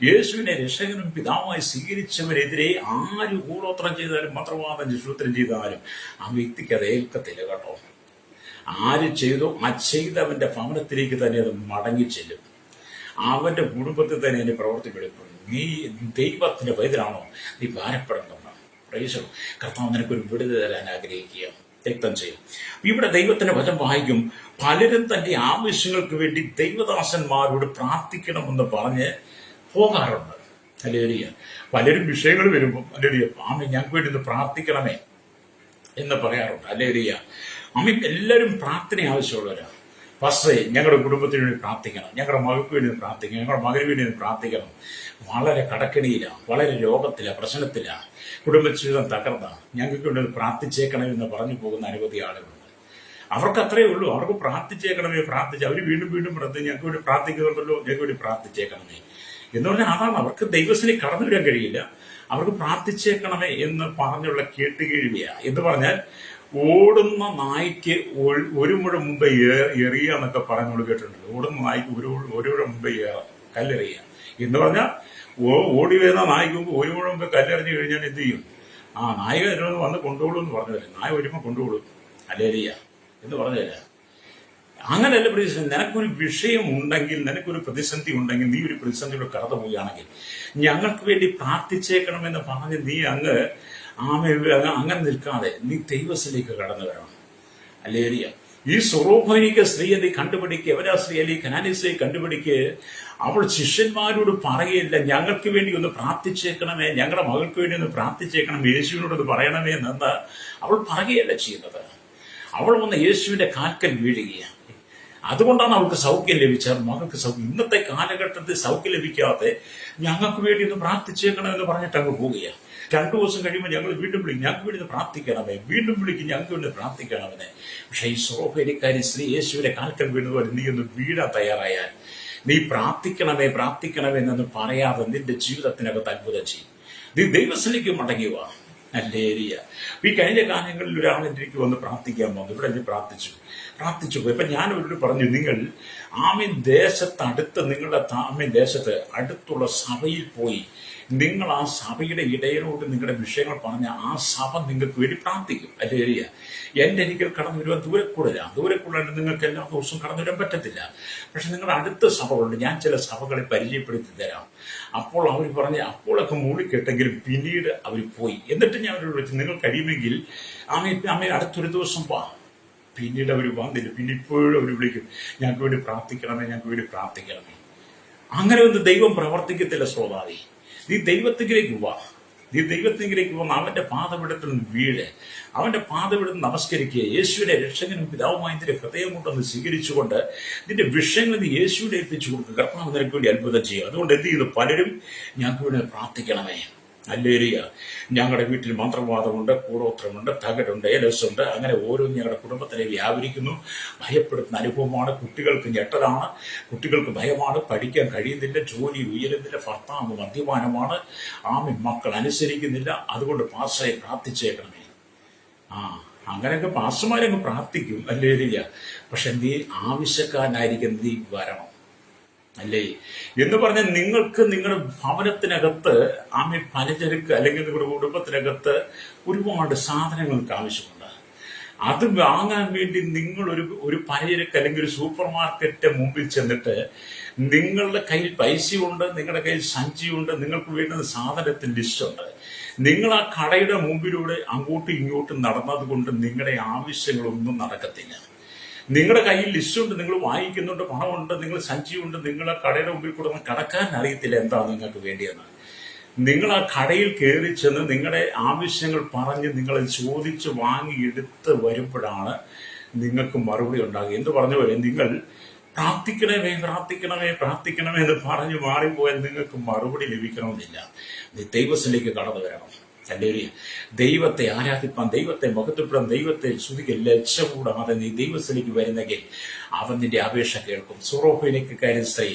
യേശുവിനെ രക്ഷകനും പിതാവായി സ്വീകരിച്ചവനെതിരെ ആര് കൂടോത്രം ചെയ്താലും മന്ത്രവാദം ശുദ്രം ചെയ്താലും ആ വ്യക്തിക്ക് അത് ഏൽക്കത്തില്ല കേട്ടോ. ആര് ചെയ്തോ ആ ചെയ്തവന്റെ ഭവനത്തിലേക്ക് തന്നെ അത് മടങ്ങി ചെല്ലും. അവന്റെ കുടുംബത്തിൽ തന്നെ അതിന്റെ പ്രവൃത്തി വെളിപ്പെടും. നീ ദൈവത്തിന്റെ പൈതലാണോ, നീ ഭാരപ്പെടണമെന്ന് പ്രൈസോ. കർത്താവ് നിനക്കൊരു വിടുതൽ തരാൻ ആഗ്രഹിക്കുക, രക്തം ചെയ്യും. ഇവിടെ ദൈവത്തിന്റെ വചനം വായിക്കും, പലരും തന്റെ ആവശ്യങ്ങൾക്ക് വേണ്ടി ദൈവദാസന്മാരോട് പ്രാർത്ഥിക്കണമെന്ന് പറഞ്ഞ് പോകാറുണ്ട്. ഹല്ലേലൂയ. പലരും വിഷയങ്ങൾ വരുമ്പോൾ ഹല്ലേലൂയ ആമേ ഞങ്ങൾക്ക് വേണ്ടി ഒന്ന് പ്രാർത്ഥിക്കണമേ എന്ന് പറയാറുണ്ട്. ഹല്ലേലൂയ. ആമേ എല്ലാവരും പ്രാർത്ഥന ആവശ്യമുള്ളവരാണ്. ഫസ്റ്റ് ഞങ്ങളുടെ കുടുംബത്തിന് വേണ്ടി പ്രാർത്ഥിക്കണം, ഞങ്ങളുടെ മകൾക്ക് വേണ്ടി പ്രാർത്ഥിക്കണം, ഞങ്ങളുടെ മകന് വേണ്ടി പ്രാർത്ഥിക്കണം. വളരെ കടക്കണിയിലാണ്, വളരെ രോഗത്തിലാണ്, പ്രശ്നത്തിലാണ്, കുടുംബജീവിതം തകർന്നാണ്, ഞങ്ങൾക്ക് വേണ്ടി പ്രാർത്ഥിച്ചേക്കണമെന്ന് പറഞ്ഞു പോകുന്ന അനവധി ആളുകളുണ്ട്. അവർക്ക് അത്രയേ ഉള്ളൂ, അവർക്ക് പ്രാർത്ഥിച്ചേക്കണമേ, പ്രാർത്ഥിച്ച് അവർ വീണ്ടും വീണ്ടും ഞങ്ങൾക്ക് വേണ്ടി പ്രാർത്ഥിക്കുന്നുണ്ടല്ലോ, ഞങ്ങൾക്ക് വേണ്ടി പ്രാർത്ഥിച്ചേക്കണമേ എന്ന് പറഞ്ഞാൽ അതാണ്. അവർക്ക് ദൈവത്തിനെ കടന്നു വരാൻ കഴിയില്ല, അവർക്ക് പ്രാർത്ഥിച്ചേക്കണമേ എന്ന് പറഞ്ഞുള്ള കേട്ടുകീഴുകയാണ്. എന്ന് പറഞ്ഞാൽ ഓടുന്ന നായ്ക്ക് ഒരു മുഴ മുമ്പ് എറിയുക എന്നൊക്കെ പറഞ്ഞു കേട്ടിട്ടുണ്ട്. ഓടുന്ന നായ്ക്ക് ഒരു മുഴ മുമ്പ് കല്ലെറിയുക എന്ന് പറഞ്ഞാൽ ഓടി വരുന്ന നായ്ക്ക് മുമ്പ് ഒരു മുഴ മുമ്പ് കല്ലെറിഞ്ഞു കഴിഞ്ഞാൽ എന്ത് ചെയ്യും? ആ നായ വന്ന് കൊണ്ടുപോകും എന്ന് പറഞ്ഞതല്ലേ, നായ വരുമ്പോൾ കൊണ്ടുപോകും ഹല്ലേലൂയ എന്ന് പറഞ്ഞതല്ല. അങ്ങനെയല്ല പ്രതിസന്ധി. നിനക്കൊരു വിഷയം ഉണ്ടെങ്കിൽ, നിനക്കൊരു പ്രതിസന്ധി ഉണ്ടെങ്കിൽ, നീ ഒരു പ്രതിസന്ധിയുടെ കടന്നു പോവുകയാണെങ്കിൽ ഞങ്ങൾക്ക് വേണ്ടി പ്രാർത്ഥിച്ചേക്കണമെന്ന് പറഞ്ഞ് നീ അങ്ങനെ നിൽക്കാതെ നീ ദൈവത്തിലേക്ക് കടന്നു വരണം. ഹല്ലേലൂയ. ഈ സ്വറൂപനിക്ക് സ്ത്രീയെ നീ കണ്ടുപിടിക്കുക, എവരാ സ്ത്രീ അല്ലെങ്കിൽ കനാന്യ സ്ത്രീയെ കണ്ടുപിടിക്കുക. അവൾ ശിഷ്യന്മാരോട് പറയുകയില്ല ഞങ്ങൾക്ക് വേണ്ടി ഒന്ന് പ്രാർത്ഥിച്ചേക്കണമേ, ഞങ്ങളുടെ മകൾക്ക് വേണ്ടി ഒന്ന് പ്രാർത്ഥിച്ചേക്കണം, യേശുവിനോടൊന്ന് പറയണമേ എന്ന് അവൾ പറയുകയല്ല ചെയ്യുന്നത്. അവൾ വന്ന് യേശുവിന്റെ കാൽക്കൽ വീഴുകയാണ്. അതുകൊണ്ടാണ് അവൾക്ക് സൗഖ്യം ലഭിച്ചത്. മകൾക്ക് സൗഖ്യം. ഇന്നത്തെ കാലഘട്ടത്തിൽ സൗഖ്യം ലഭിക്കാതെ ഞങ്ങൾക്ക് വേണ്ടി ഒന്ന് പ്രാർത്ഥിച്ചേക്കണമെന്ന് പറഞ്ഞിട്ട് അങ്ങ് പോവുകയാണ്. 2 ദിവസം കഴിയുമ്പോൾ ഞങ്ങൾ വീണ്ടും വിളിക്കും, ഞങ്ങൾക്ക് വേണ്ടി പ്രാർത്ഥിക്കണമേ, വീണ്ടും വിളിക്കും, ഞങ്ങൾക്ക് വേണ്ടി പ്രാർത്ഥിക്കണമെന്ന്. പക്ഷെ ഈ സോഫേരിക്കാരി സ്ത്രീ യേശുവിന്റെ കാൽക്കൽ വീണതുപോലെ നീ ഒന്ന് വീഴാൻ തയ്യാറായാൽ, നീ പ്രാർത്ഥിക്കണമേ പ്രാർത്ഥിക്കണമേ എന്നൊന്നും പറയാതെ നിന്റെ ജീവിതത്തിനകത്ത് അത്ഭുതം ചെയ്യും. നീ ദൈവസ്ഥലേക്ക് മടങ്ങിയ അല്ലേരിയ. ഈ കഴിഞ്ഞ കാലങ്ങളിൽ ഒരാൾ എനിക്ക് വന്ന് പ്രാർത്ഥിക്കാൻ വന്നു. ഇവിടെ ഞാൻ പ്രാർത്ഥിച്ചു പോയി. ഇപ്പൊ ഞാൻ അവരോട് പറഞ്ഞു, നിങ്ങൾ ആമീൻ ദേശത്ത് അടുത്ത്, നിങ്ങളുടെ ആമീൻ ദേശത്ത് അടുത്തുള്ള സഭയിൽ പോയി നിങ്ങൾ ആ സഭയുടെ ഇടയനോട് നിങ്ങളുടെ വിഷയങ്ങൾ പറഞ്ഞ ആ സഭ നിങ്ങൾക്ക് വേണ്ടി പ്രാർത്ഥിക്കും. അല്ലേരിയ. എൻ്റെ അരികിൽ കടന്നു വരുവാൻ ദൂരക്കൂടാണ്ട് നിങ്ങൾക്ക് എല്ലാ ദിവസവും കടന്നു വരാൻ പറ്റത്തില്ല. പക്ഷെ നിങ്ങളുടെ അടുത്ത സഭകളുണ്ട്, ഞാൻ ചില സഭകളെ പരിചയപ്പെടുത്തി തരാം. അപ്പോൾ അവർ പറഞ്ഞ് അപ്പോഴൊക്കെ മൂളിക്കെട്ടെങ്കിലും പിന്നീട് അവർ പോയി. എന്നിട്ട് ഞാൻ അവരോട് വിളിച്ചു, നിങ്ങൾ കഴിയുമെങ്കിൽ ആമേ അടുത്തൊരു ദിവസം വാ. പിന്നീട് അവർ വന്നില്ല. പിന്നെ ഇപ്പോഴും അവർ വിളിക്കും, ഞങ്ങൾക്ക് വേണ്ടി പ്രാർത്ഥിക്കണമേ. അങ്ങനെ ഒന്ന് ദൈവം പ്രവർത്തിക്കത്തില്ല ശ്രോതാവേ. നീ ദൈവത്തിലേക്ക് വാ. അവന്റെ പാദപീഠത്തിൽ നിന്ന് വീഴ്. അവന്റെ പാദപീഠത്തിൽ നമസ്കരിക്കുക. യേശുവിനെ രക്ഷകനും പിതാവുമായി നിന്റെ ഹൃദയം കൊണ്ടൊന്ന് സ്വീകരിച്ചുകൊണ്ട് നിന്റെ വിഷയങ്ങൾ നീ യേശുവിനെ ഏൽപ്പിച്ചു കൊടുക്കുക. കർത്താവ് നിനക്ക് വേണ്ടി അത്ഭുതം ചെയ്യുക. അതുകൊണ്ട് എന്ത് ചെയ്യുന്നു? പലരും ഞങ്ങൾക്ക് വേണ്ടി പ്രാർത്ഥിക്കണമേ. അല്ലേരിയ. ഞങ്ങളുടെ വീട്ടിൽ മന്ത്രവാദമുണ്ട്, കൂടോത്രമുണ്ട്, തകടുണ്ട്, ഏലസുണ്ട്. അങ്ങനെ ഓരോന്നും ഞങ്ങളുടെ കുടുംബത്തിനെ വ്യാപരിക്കുന്നു. ഭയപ്പെടുത്തുന്ന അനുഭവമാണ്. കുട്ടികൾക്ക് ഞെട്ടലാണ്, കുട്ടികൾക്ക് ഭയമാണ്, പഠിക്കാൻ കഴിയുന്നില്ല, ജോലി ഉയരുന്നില്ല, ഭർത്താവ് മദ്യപാനമാണ്, മക്കൾ അനുസരിക്കുന്നില്ല. അതുകൊണ്ട് പാസ്റ്ററെ പ്രാർത്ഥിച്ചേക്കണമേ. അങ്ങനെയൊക്കെ പാസ്റ്റർമാരങ്ങ് പ്രാർത്ഥിക്കും. അല്ലേരിയ. പക്ഷെ നീ ആവശ്യക്കാരനായിരിക്കും, നീ വരണം. അല്ലേ എന്ന് പറഞ്ഞാൽ നിങ്ങൾക്ക് നിങ്ങളുടെ ഭവനത്തിനകത്ത് പലചരക്ക് അല്ലെങ്കിൽ നിങ്ങളുടെ കുടുംബത്തിനകത്ത് ഒരുപാട് സാധനങ്ങൾക്ക് ആവശ്യമുണ്ട്. അത് വാങ്ങാൻ വേണ്ടി നിങ്ങൾ ഒരു പലചരക്ക് അല്ലെങ്കിൽ ഒരു സൂപ്പർ മാർക്കറ്റ് മുമ്പിൽ ചെന്നിട്ട് നിങ്ങളുടെ കയ്യിൽ പൈസയുണ്ട്, നിങ്ങളുടെ കയ്യിൽ സഞ്ചിയുണ്ട്, നിങ്ങൾക്ക് വേണ്ടുന്ന സാധനത്തിന്റെ ലിസ്റ്റുണ്ട്. നിങ്ങൾ ആ കടയുടെ മുമ്പിലൂടെ അങ്ങോട്ടും ഇങ്ങോട്ടും നടന്നത് കൊണ്ട് നിങ്ങളുടെ ആവശ്യങ്ങളൊന്നും നടക്കത്തില്ല. നിങ്ങളുടെ കയ്യിൽ ലിസ്റ്റുണ്ട്, നിങ്ങൾ വാങ്ങിക്കുന്നുണ്ട്, പണമുണ്ട്, നിങ്ങൾ സഞ്ചിയുണ്ട്, നിങ്ങളെ കടയുടെ മുമ്പിൽ കൂടെ കടക്കാൻ അറിയത്തില്ല എന്താണ് നിങ്ങൾക്ക് വേണ്ടിയെന്ന്. നിങ്ങൾ ആ കടയിൽ കയറി ചെന്ന് നിങ്ങളുടെ ആവശ്യങ്ങൾ പറഞ്ഞ് നിങ്ങളെ ചോദിച്ച് വാങ്ങിയെടുത്ത് വരുമ്പോഴാണ് നിങ്ങൾക്ക് മറുപടി ഉണ്ടാകുക. എന്ത് പറഞ്ഞ പോലെ നിങ്ങൾ പ്രാർത്ഥിക്കണമേ എന്ന് പറഞ്ഞു മാറിപ്പോയാൽ നിങ്ങൾക്ക് മറുപടി ലഭിക്കണമെന്നില്ല. നീ ദൈവത്തിലേക്ക് കടന്നു വരണം. അല്ലേരിയ. ദൈവത്തെ ആരാധിപ്പാൻ, ദൈവത്തെ മഹത്വപ്പെടാൻ, ദൈവത്തെ സ്തുതിക്കാൻ ലജ്ജ കൂടാതെ നീ ദൈവത്തിലേക്ക് വരുന്നെങ്കിൽ അവൻ നിന്റെ അപേക്ഷ കേൾക്കും. സൂറോഫയിലേക്ക് കയറിയ സ്ത്രീ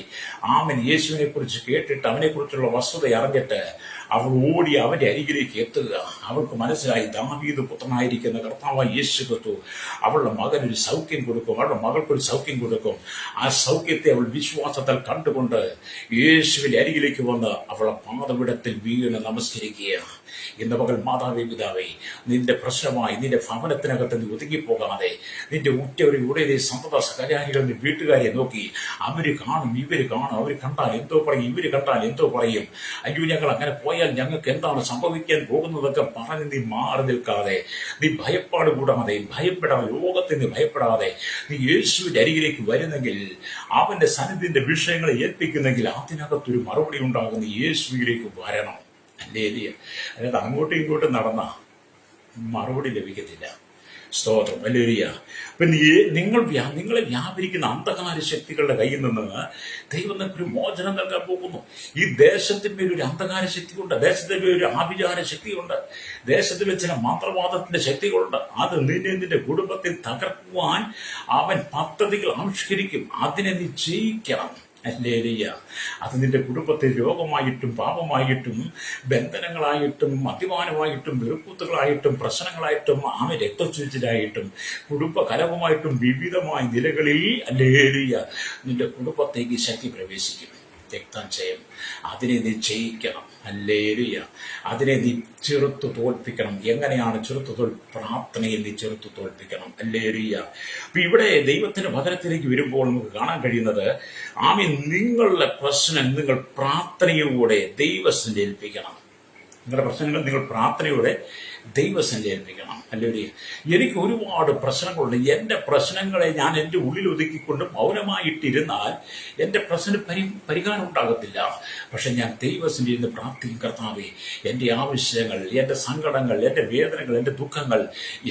യേശുവിനെ കുറിച്ച് കേട്ടിട്ട് അവനെ കുറിച്ചുള്ള വസ്തുത അറിഞ്ഞിട്ട് അവൾ ഓടി അവന്റെ അരികിലേക്ക് എത്തുക. അവൾക്ക് മനസ്സിലായി ദാവീദ് പുത്രനായിരിക്കുന്ന കർത്താവായ യേശു ക്രിസ്തു അവളുടെ മകനൊരു സൗഖ്യം കൊടുക്കും, അവളുടെ മകൾക്കൊരു സൗഖ്യം കൊടുക്കും. ആ സൗഖ്യത്തെ അവൾ വിശ്വാസത്താൽ കണ്ടുകൊണ്ട് യേശുവിന്റെ അരികിലേക്ക് വന്ന് അവളെ പാദപീഠത്തിൽ വീണ് നമസ്കരിക്കുക. ഇന്ന് പകൽ മാതാവേ പിതാവേ, നിന്റെ പ്രശ്നമായി നിന്റെ ഭവനത്തിനകത്ത് നീ ഒതുങ്ങിപ്പോകാതെ നിന്റെ ഉറ്റവരുടെ സന്തത സഹചാരികൾ വീട്ടുകാരെ നോക്കി അവര് കാണും, ഇവര് കാണും, അവർ കണ്ടാൽ എന്തോ പറയും, ഇവര് കണ്ടാൽ എന്തോ പറയും, അയ്യോ ഞങ്ങൾ അങ്ങനെ പോയാൽ ഞങ്ങൾക്ക് എന്താണ് സംഭവിക്കാൻ പോകുന്നതൊക്കെ പറഞ്ഞ് നീ മാറി നിൽക്കാതെ, നീ ഭയപ്പാട് കൂടാതെ, ഭയപ്പെടാതെ, ലോകത്തിന് ഭയപ്പെടാതെ നീ യേശുവിന്റെ അരികിലേക്ക് വരുന്നെങ്കിൽ, അവന്റെ സന്നിധിന്റെ വിഷയങ്ങളെ ഏൽപ്പിക്കുന്നെങ്കിൽ അതിനകത്തൊരു മറുപടി ഉണ്ടാകുന്ന യേശുവിലേക്ക് വരണം. അല്ലേലിയ. അതായത് അങ്ങോട്ടും ഇങ്ങോട്ടും നടന്ന മറുപടി ലഭിക്കത്തില്ല. സ്തോത്രം. അല്ലേലിയ. അപ്പൊ നിങ്ങളെ വ്യാപരിക്കുന്ന അന്ധകാര ശക്തികളുടെ കയ്യിൽ നിന്ന് ദൈവം നിനക്കൊരു മോചനം നൽകാൻ പോകുന്നു. ഈ ദേശത്തിന്മേൽ ഒരു അന്ധകാര ശക്തിയുണ്ട്, ദേശത്തിന്റെ ഒരു ആഭിചാര ശക്തിയുണ്ട്, ദേശത്തിൽ ചില മന്ത്രവാദത്തിന്റെ ശക്തികളുണ്ട്. അത് നിന്റെ കുടുംബത്തിൽ തകർക്കുവാൻ അവൻ പദ്ധതികൾ ആവിഷ്കരിക്കും. അതിനെ നീ ജയിക്കണം. അല്ലേലിയ. അത് നിന്റെ കുടുംബത്തിൽ രോഗമായിട്ടും പാപമായിട്ടും ബന്ധനങ്ങളായിട്ടും മദ്യപാനമായിട്ടും വെറുപ്പൂത്തുകളായിട്ടും പ്രശ്നങ്ങളായിട്ടും രക്തചുരിച്ചിലായിട്ടും കുടുംബ കലഹമായിട്ടും വിവിധമായ നിലകളിൽ അല്ലേലിയ നിന്റെ കുടുംബത്തേക്ക് ശക്തി പ്രവേശിക്കും. രക്തം അതിനെ നീ ജയിക്കണം. അല്ലേലിയ. അതിനെ നീ ചെറുത്തു തോൽപ്പിക്കണം. എങ്ങനെയാണ് പ്രാർത്ഥനയിൽ നീ ചെറുത്തു തോൽപ്പിക്കണം. അല്ലേലിയ. അപ്പൊ ഇവിടെ ദൈവത്തിന്റെ വചനത്തിലേക്ക് വരുമ്പോൾ നമുക്ക് കാണാൻ കഴിയുന്നത് നിങ്ങളുടെ പ്രശ്നം നിങ്ങൾ പ്രാർത്ഥനയോടെ ദൈവത്തിന്റെ ഏൽപ്പിക്കണം. നിങ്ങളുടെ പ്രശ്നങ്ങൾ നിങ്ങൾ പ്രാർത്ഥനയോടെ ദൈവസന്നിധി ഏൽപ്പിക്കണം. അല്ലെങ്കിൽ എനിക്ക് ഒരുപാട് പ്രശ്നങ്ങളുണ്ട്. എൻ്റെ പ്രശ്നങ്ങളെ ഞാൻ എൻ്റെ ഉള്ളിൽ ഒതുക്കിക്കൊണ്ട് മൗനമായിട്ടിരുന്നാൽ എൻ്റെ പ്രശ്നം പരിഹാരം ഉണ്ടാകത്തില്ല. പക്ഷെ ഞാൻ ദൈവസന്നിധിയിൽ നിന്ന് പ്രാർത്ഥിക്കും, കർത്താവേ, എൻ്റെ ആവശ്യങ്ങൾ, എൻ്റെ സങ്കടങ്ങൾ, എൻ്റെ വേദനകൾ, എൻ്റെ ദുഃഖങ്ങൾ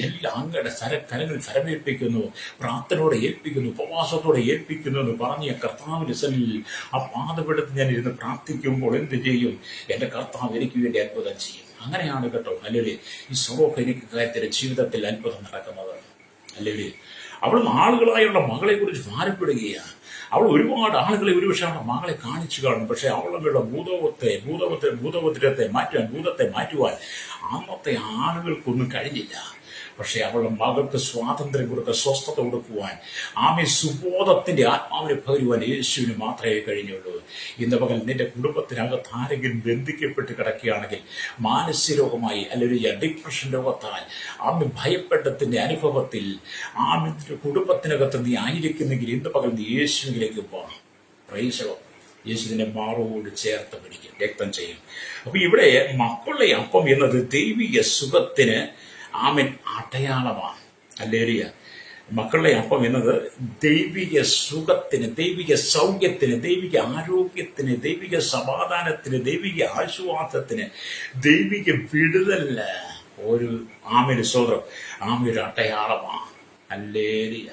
എല്ലാം അങ്ങയുടെ കരങ്ങളിൽ ഫലമേൽപ്പിക്കുന്നു, പ്രാർത്ഥനയോടെ ഏൽപ്പിക്കുന്നു, ഉപവാസത്തോടെ ഏൽപ്പിക്കുന്നു എന്ന് പറഞ്ഞ് കർത്താവിന്റെ സന്നിധിയിൽ ആ പാദപീഠത്തിൽ ഞാൻ ഇരുന്ന് പ്രാർത്ഥിക്കുമ്പോൾ എന്ത് ചെയ്യും? എൻ്റെ കർത്താവ് എനിക്ക് വേണ്ടി അത്ഭുതം ചെയ്യും. അങ്ങനെയാണ് കേട്ടോ അല്ലെങ്കിൽ ഈ സ്വറോഫെനിക്കാരുടെ ജീവിതത്തിൽ അത്ഭുതം നടക്കുന്നത്. അല്ലെങ്കിൽ അവൾ ആളുകളായുള്ള മകളെ കുറിച്ച് ഭാരപ്പെടുകയാണ്. അവൾ ഒരുപാട് ആളുകളെ ഒരുപക്ഷെ അവളുടെ മകളെ കാണിച്ചു കാണും. പക്ഷെ അവളുടെ ഭൂതത്തെ മാറ്റുവാൻ അന്നത്തെ ആളുകൾക്കൊന്നും കഴിഞ്ഞില്ല. പക്ഷെ അവളുടെ മകൾക്ക് സ്വാതന്ത്ര്യം കൊടുക്കുക, സ്വസ്ഥത കൊടുക്കുവാൻ, ആമേ സുബോധത്തിന്റെ ആത്മാവിനെ പകരുവാൻ യേശുവിന് മാത്രമേ കഴിഞ്ഞുള്ളൂ. ഇന്ന് പകൽ നിന്റെ കുടുംബത്തിനകത്ത് ആരെങ്കിലും ബന്ധിക്കപ്പെട്ട് കിടക്കുകയാണെങ്കിൽ, മാനസികരോഗമായി അല്ലെങ്കിൽ ഡിപ്രഷൻ രോഗത്താൽ, ആമേ ഭയപ്പെട്ടതിന്റെ അനുഭവത്തിൽ ആമിന്റെ കുടുംബത്തിനകത്ത് നീ ആയിരിക്കുന്നെങ്കിൽ ഇന്ന് പകൽ നീ യേശുവിലേക്ക് പോകണം. പ്രൈസലോ, യേശുവിനെ മാറോട് ചേർത്ത് പിടിക്കും, രക്തം ചെയ്യും. അപ്പൊ ഇവിടെ മക്കളുടെ അപ്പം എന്നത് ദൈവിക സുഖത്തിന് ആമൻ അടയാളമാണ്. ഹല്ലേലൂയ. മക്കളുടെ അപ്പം എന്നത് ദൈവിക സുഖത്തിന്, ദൈവിക സൗഖ്യത്തിന്, ദൈവിക ആരോഗ്യത്തിന്, ദൈവിക സമാധാനത്തിന്, ദൈവിക ആശ്വാസത്തിന്, ദൈവിക വിടുതലിന് ഒരു ആമന് സ്വതന്ത്രം, ആമയൊരു അടയാളമാണ്. ഹല്ലേലൂയ.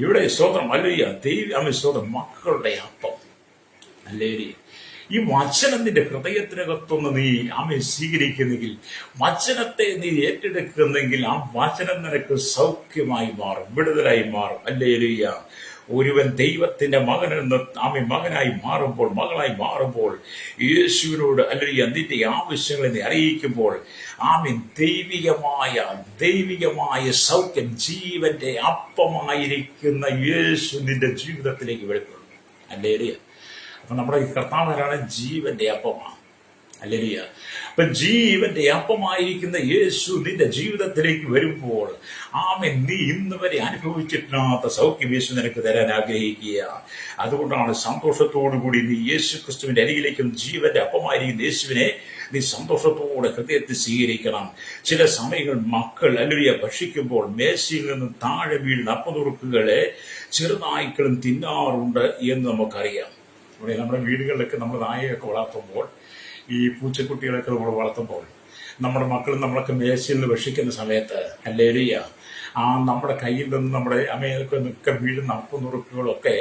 ഇവിടെ സ്വതന്ത്രം ഹല്ലേലൂയ. ആമൻ സ്വതന്ത്രം മക്കളുടെ അപ്പം. ഹല്ലേലൂയ. ഈ വചനം നിന്റെ ഹൃദയത്തിനകത്തൊന്ന് നീ ആമേ സ്വീകരിക്കുന്നെങ്കിൽ, വചനത്തെ നീ ഏറ്റെടുക്കുന്നെങ്കിൽ, ആ വചനം നിനക്ക് സൗഖ്യമായി മാറും, വിടുതലായി മാറും. ഹല്ലേലൂയ. ഒരുവൻ ദൈവത്തിന്റെ മകനായി മാറുമ്പോൾ, മകളായി മാറുമ്പോൾ, യേശുവിനോട് അല്ലെങ്കിൽ നിന്റെ ആവശ്യങ്ങളെ നീ അറിയിക്കുമ്പോൾ, ആമീൻ, ദൈവികമായ സൗഖ്യം, ജീവന്റെ അപ്പമായിരിക്കുന്ന യേശു നിന്റെ ജീവിതത്തിലേക്ക് വെളിപ്പെടും. ഹല്ലേലൂയ. അപ്പൊ നമ്മുടെ ഈ കർത്താവാണ് ജീവന്റെ അപ്പമാണ്. ഹല്ലേലൂയ. അപ്പൊ ജീവന്റെ അപ്പമായിരിക്കുന്ന യേശു നിന്റെ ജീവിതത്തിലേക്ക് വരുമ്പോൾ, ആമേൻ, നീ ഇന്ന് വരെ അനുഭവിച്ചിട്ടില്ലാത്ത സൗഖ്യം യേശു നിനക്ക് തരാൻ ആഗ്രഹിക്കുക. അതുകൊണ്ടാണ് സന്തോഷത്തോടുകൂടി നീ യേശു ക്രിസ്തുവിന്റെ അരികിലേക്കും ജീവന്റെ അപ്പമായിരിക്കുന്ന യേശുവിനെ നീ സന്തോഷത്തോടെ ഹൃദയത്തിൽ സ്വീകരിക്കണം. ചില സമയങ്ങൾ മക്കൾ ഹല്ലേലൂയ ഭക്ഷിക്കുമ്പോൾ മേശയിൽ നിന്ന് താഴെ വീഴുന്ന അപ്പനുറുക്കുകളെ ചെറുനായ്ക്കളും തിന്നാറുണ്ട് എന്ന് നമുക്കറിയാം. ഇവിടെ നമ്മുടെ വീടുകളിലൊക്കെ നമ്മൾ നായയൊക്കെ വളർത്തുമ്പോൾ, ഈ പൂച്ചക്കുട്ടികളൊക്കെ നമ്മൾ വളർത്തുമ്പോൾ, നമ്മുടെ മക്കളും നമ്മളൊക്കെ മേശയിൽ നിന്ന് ഭക്ഷിക്കുന്ന സമയത്ത് ഹല്ലേലൂയ നമ്മുടെ കയ്യിൽ നിന്ന് നമ്മുടെ അമ്മയൊക്കെ വീഴുന്ന അപ്പനുറുക്കുകളൊക്കെ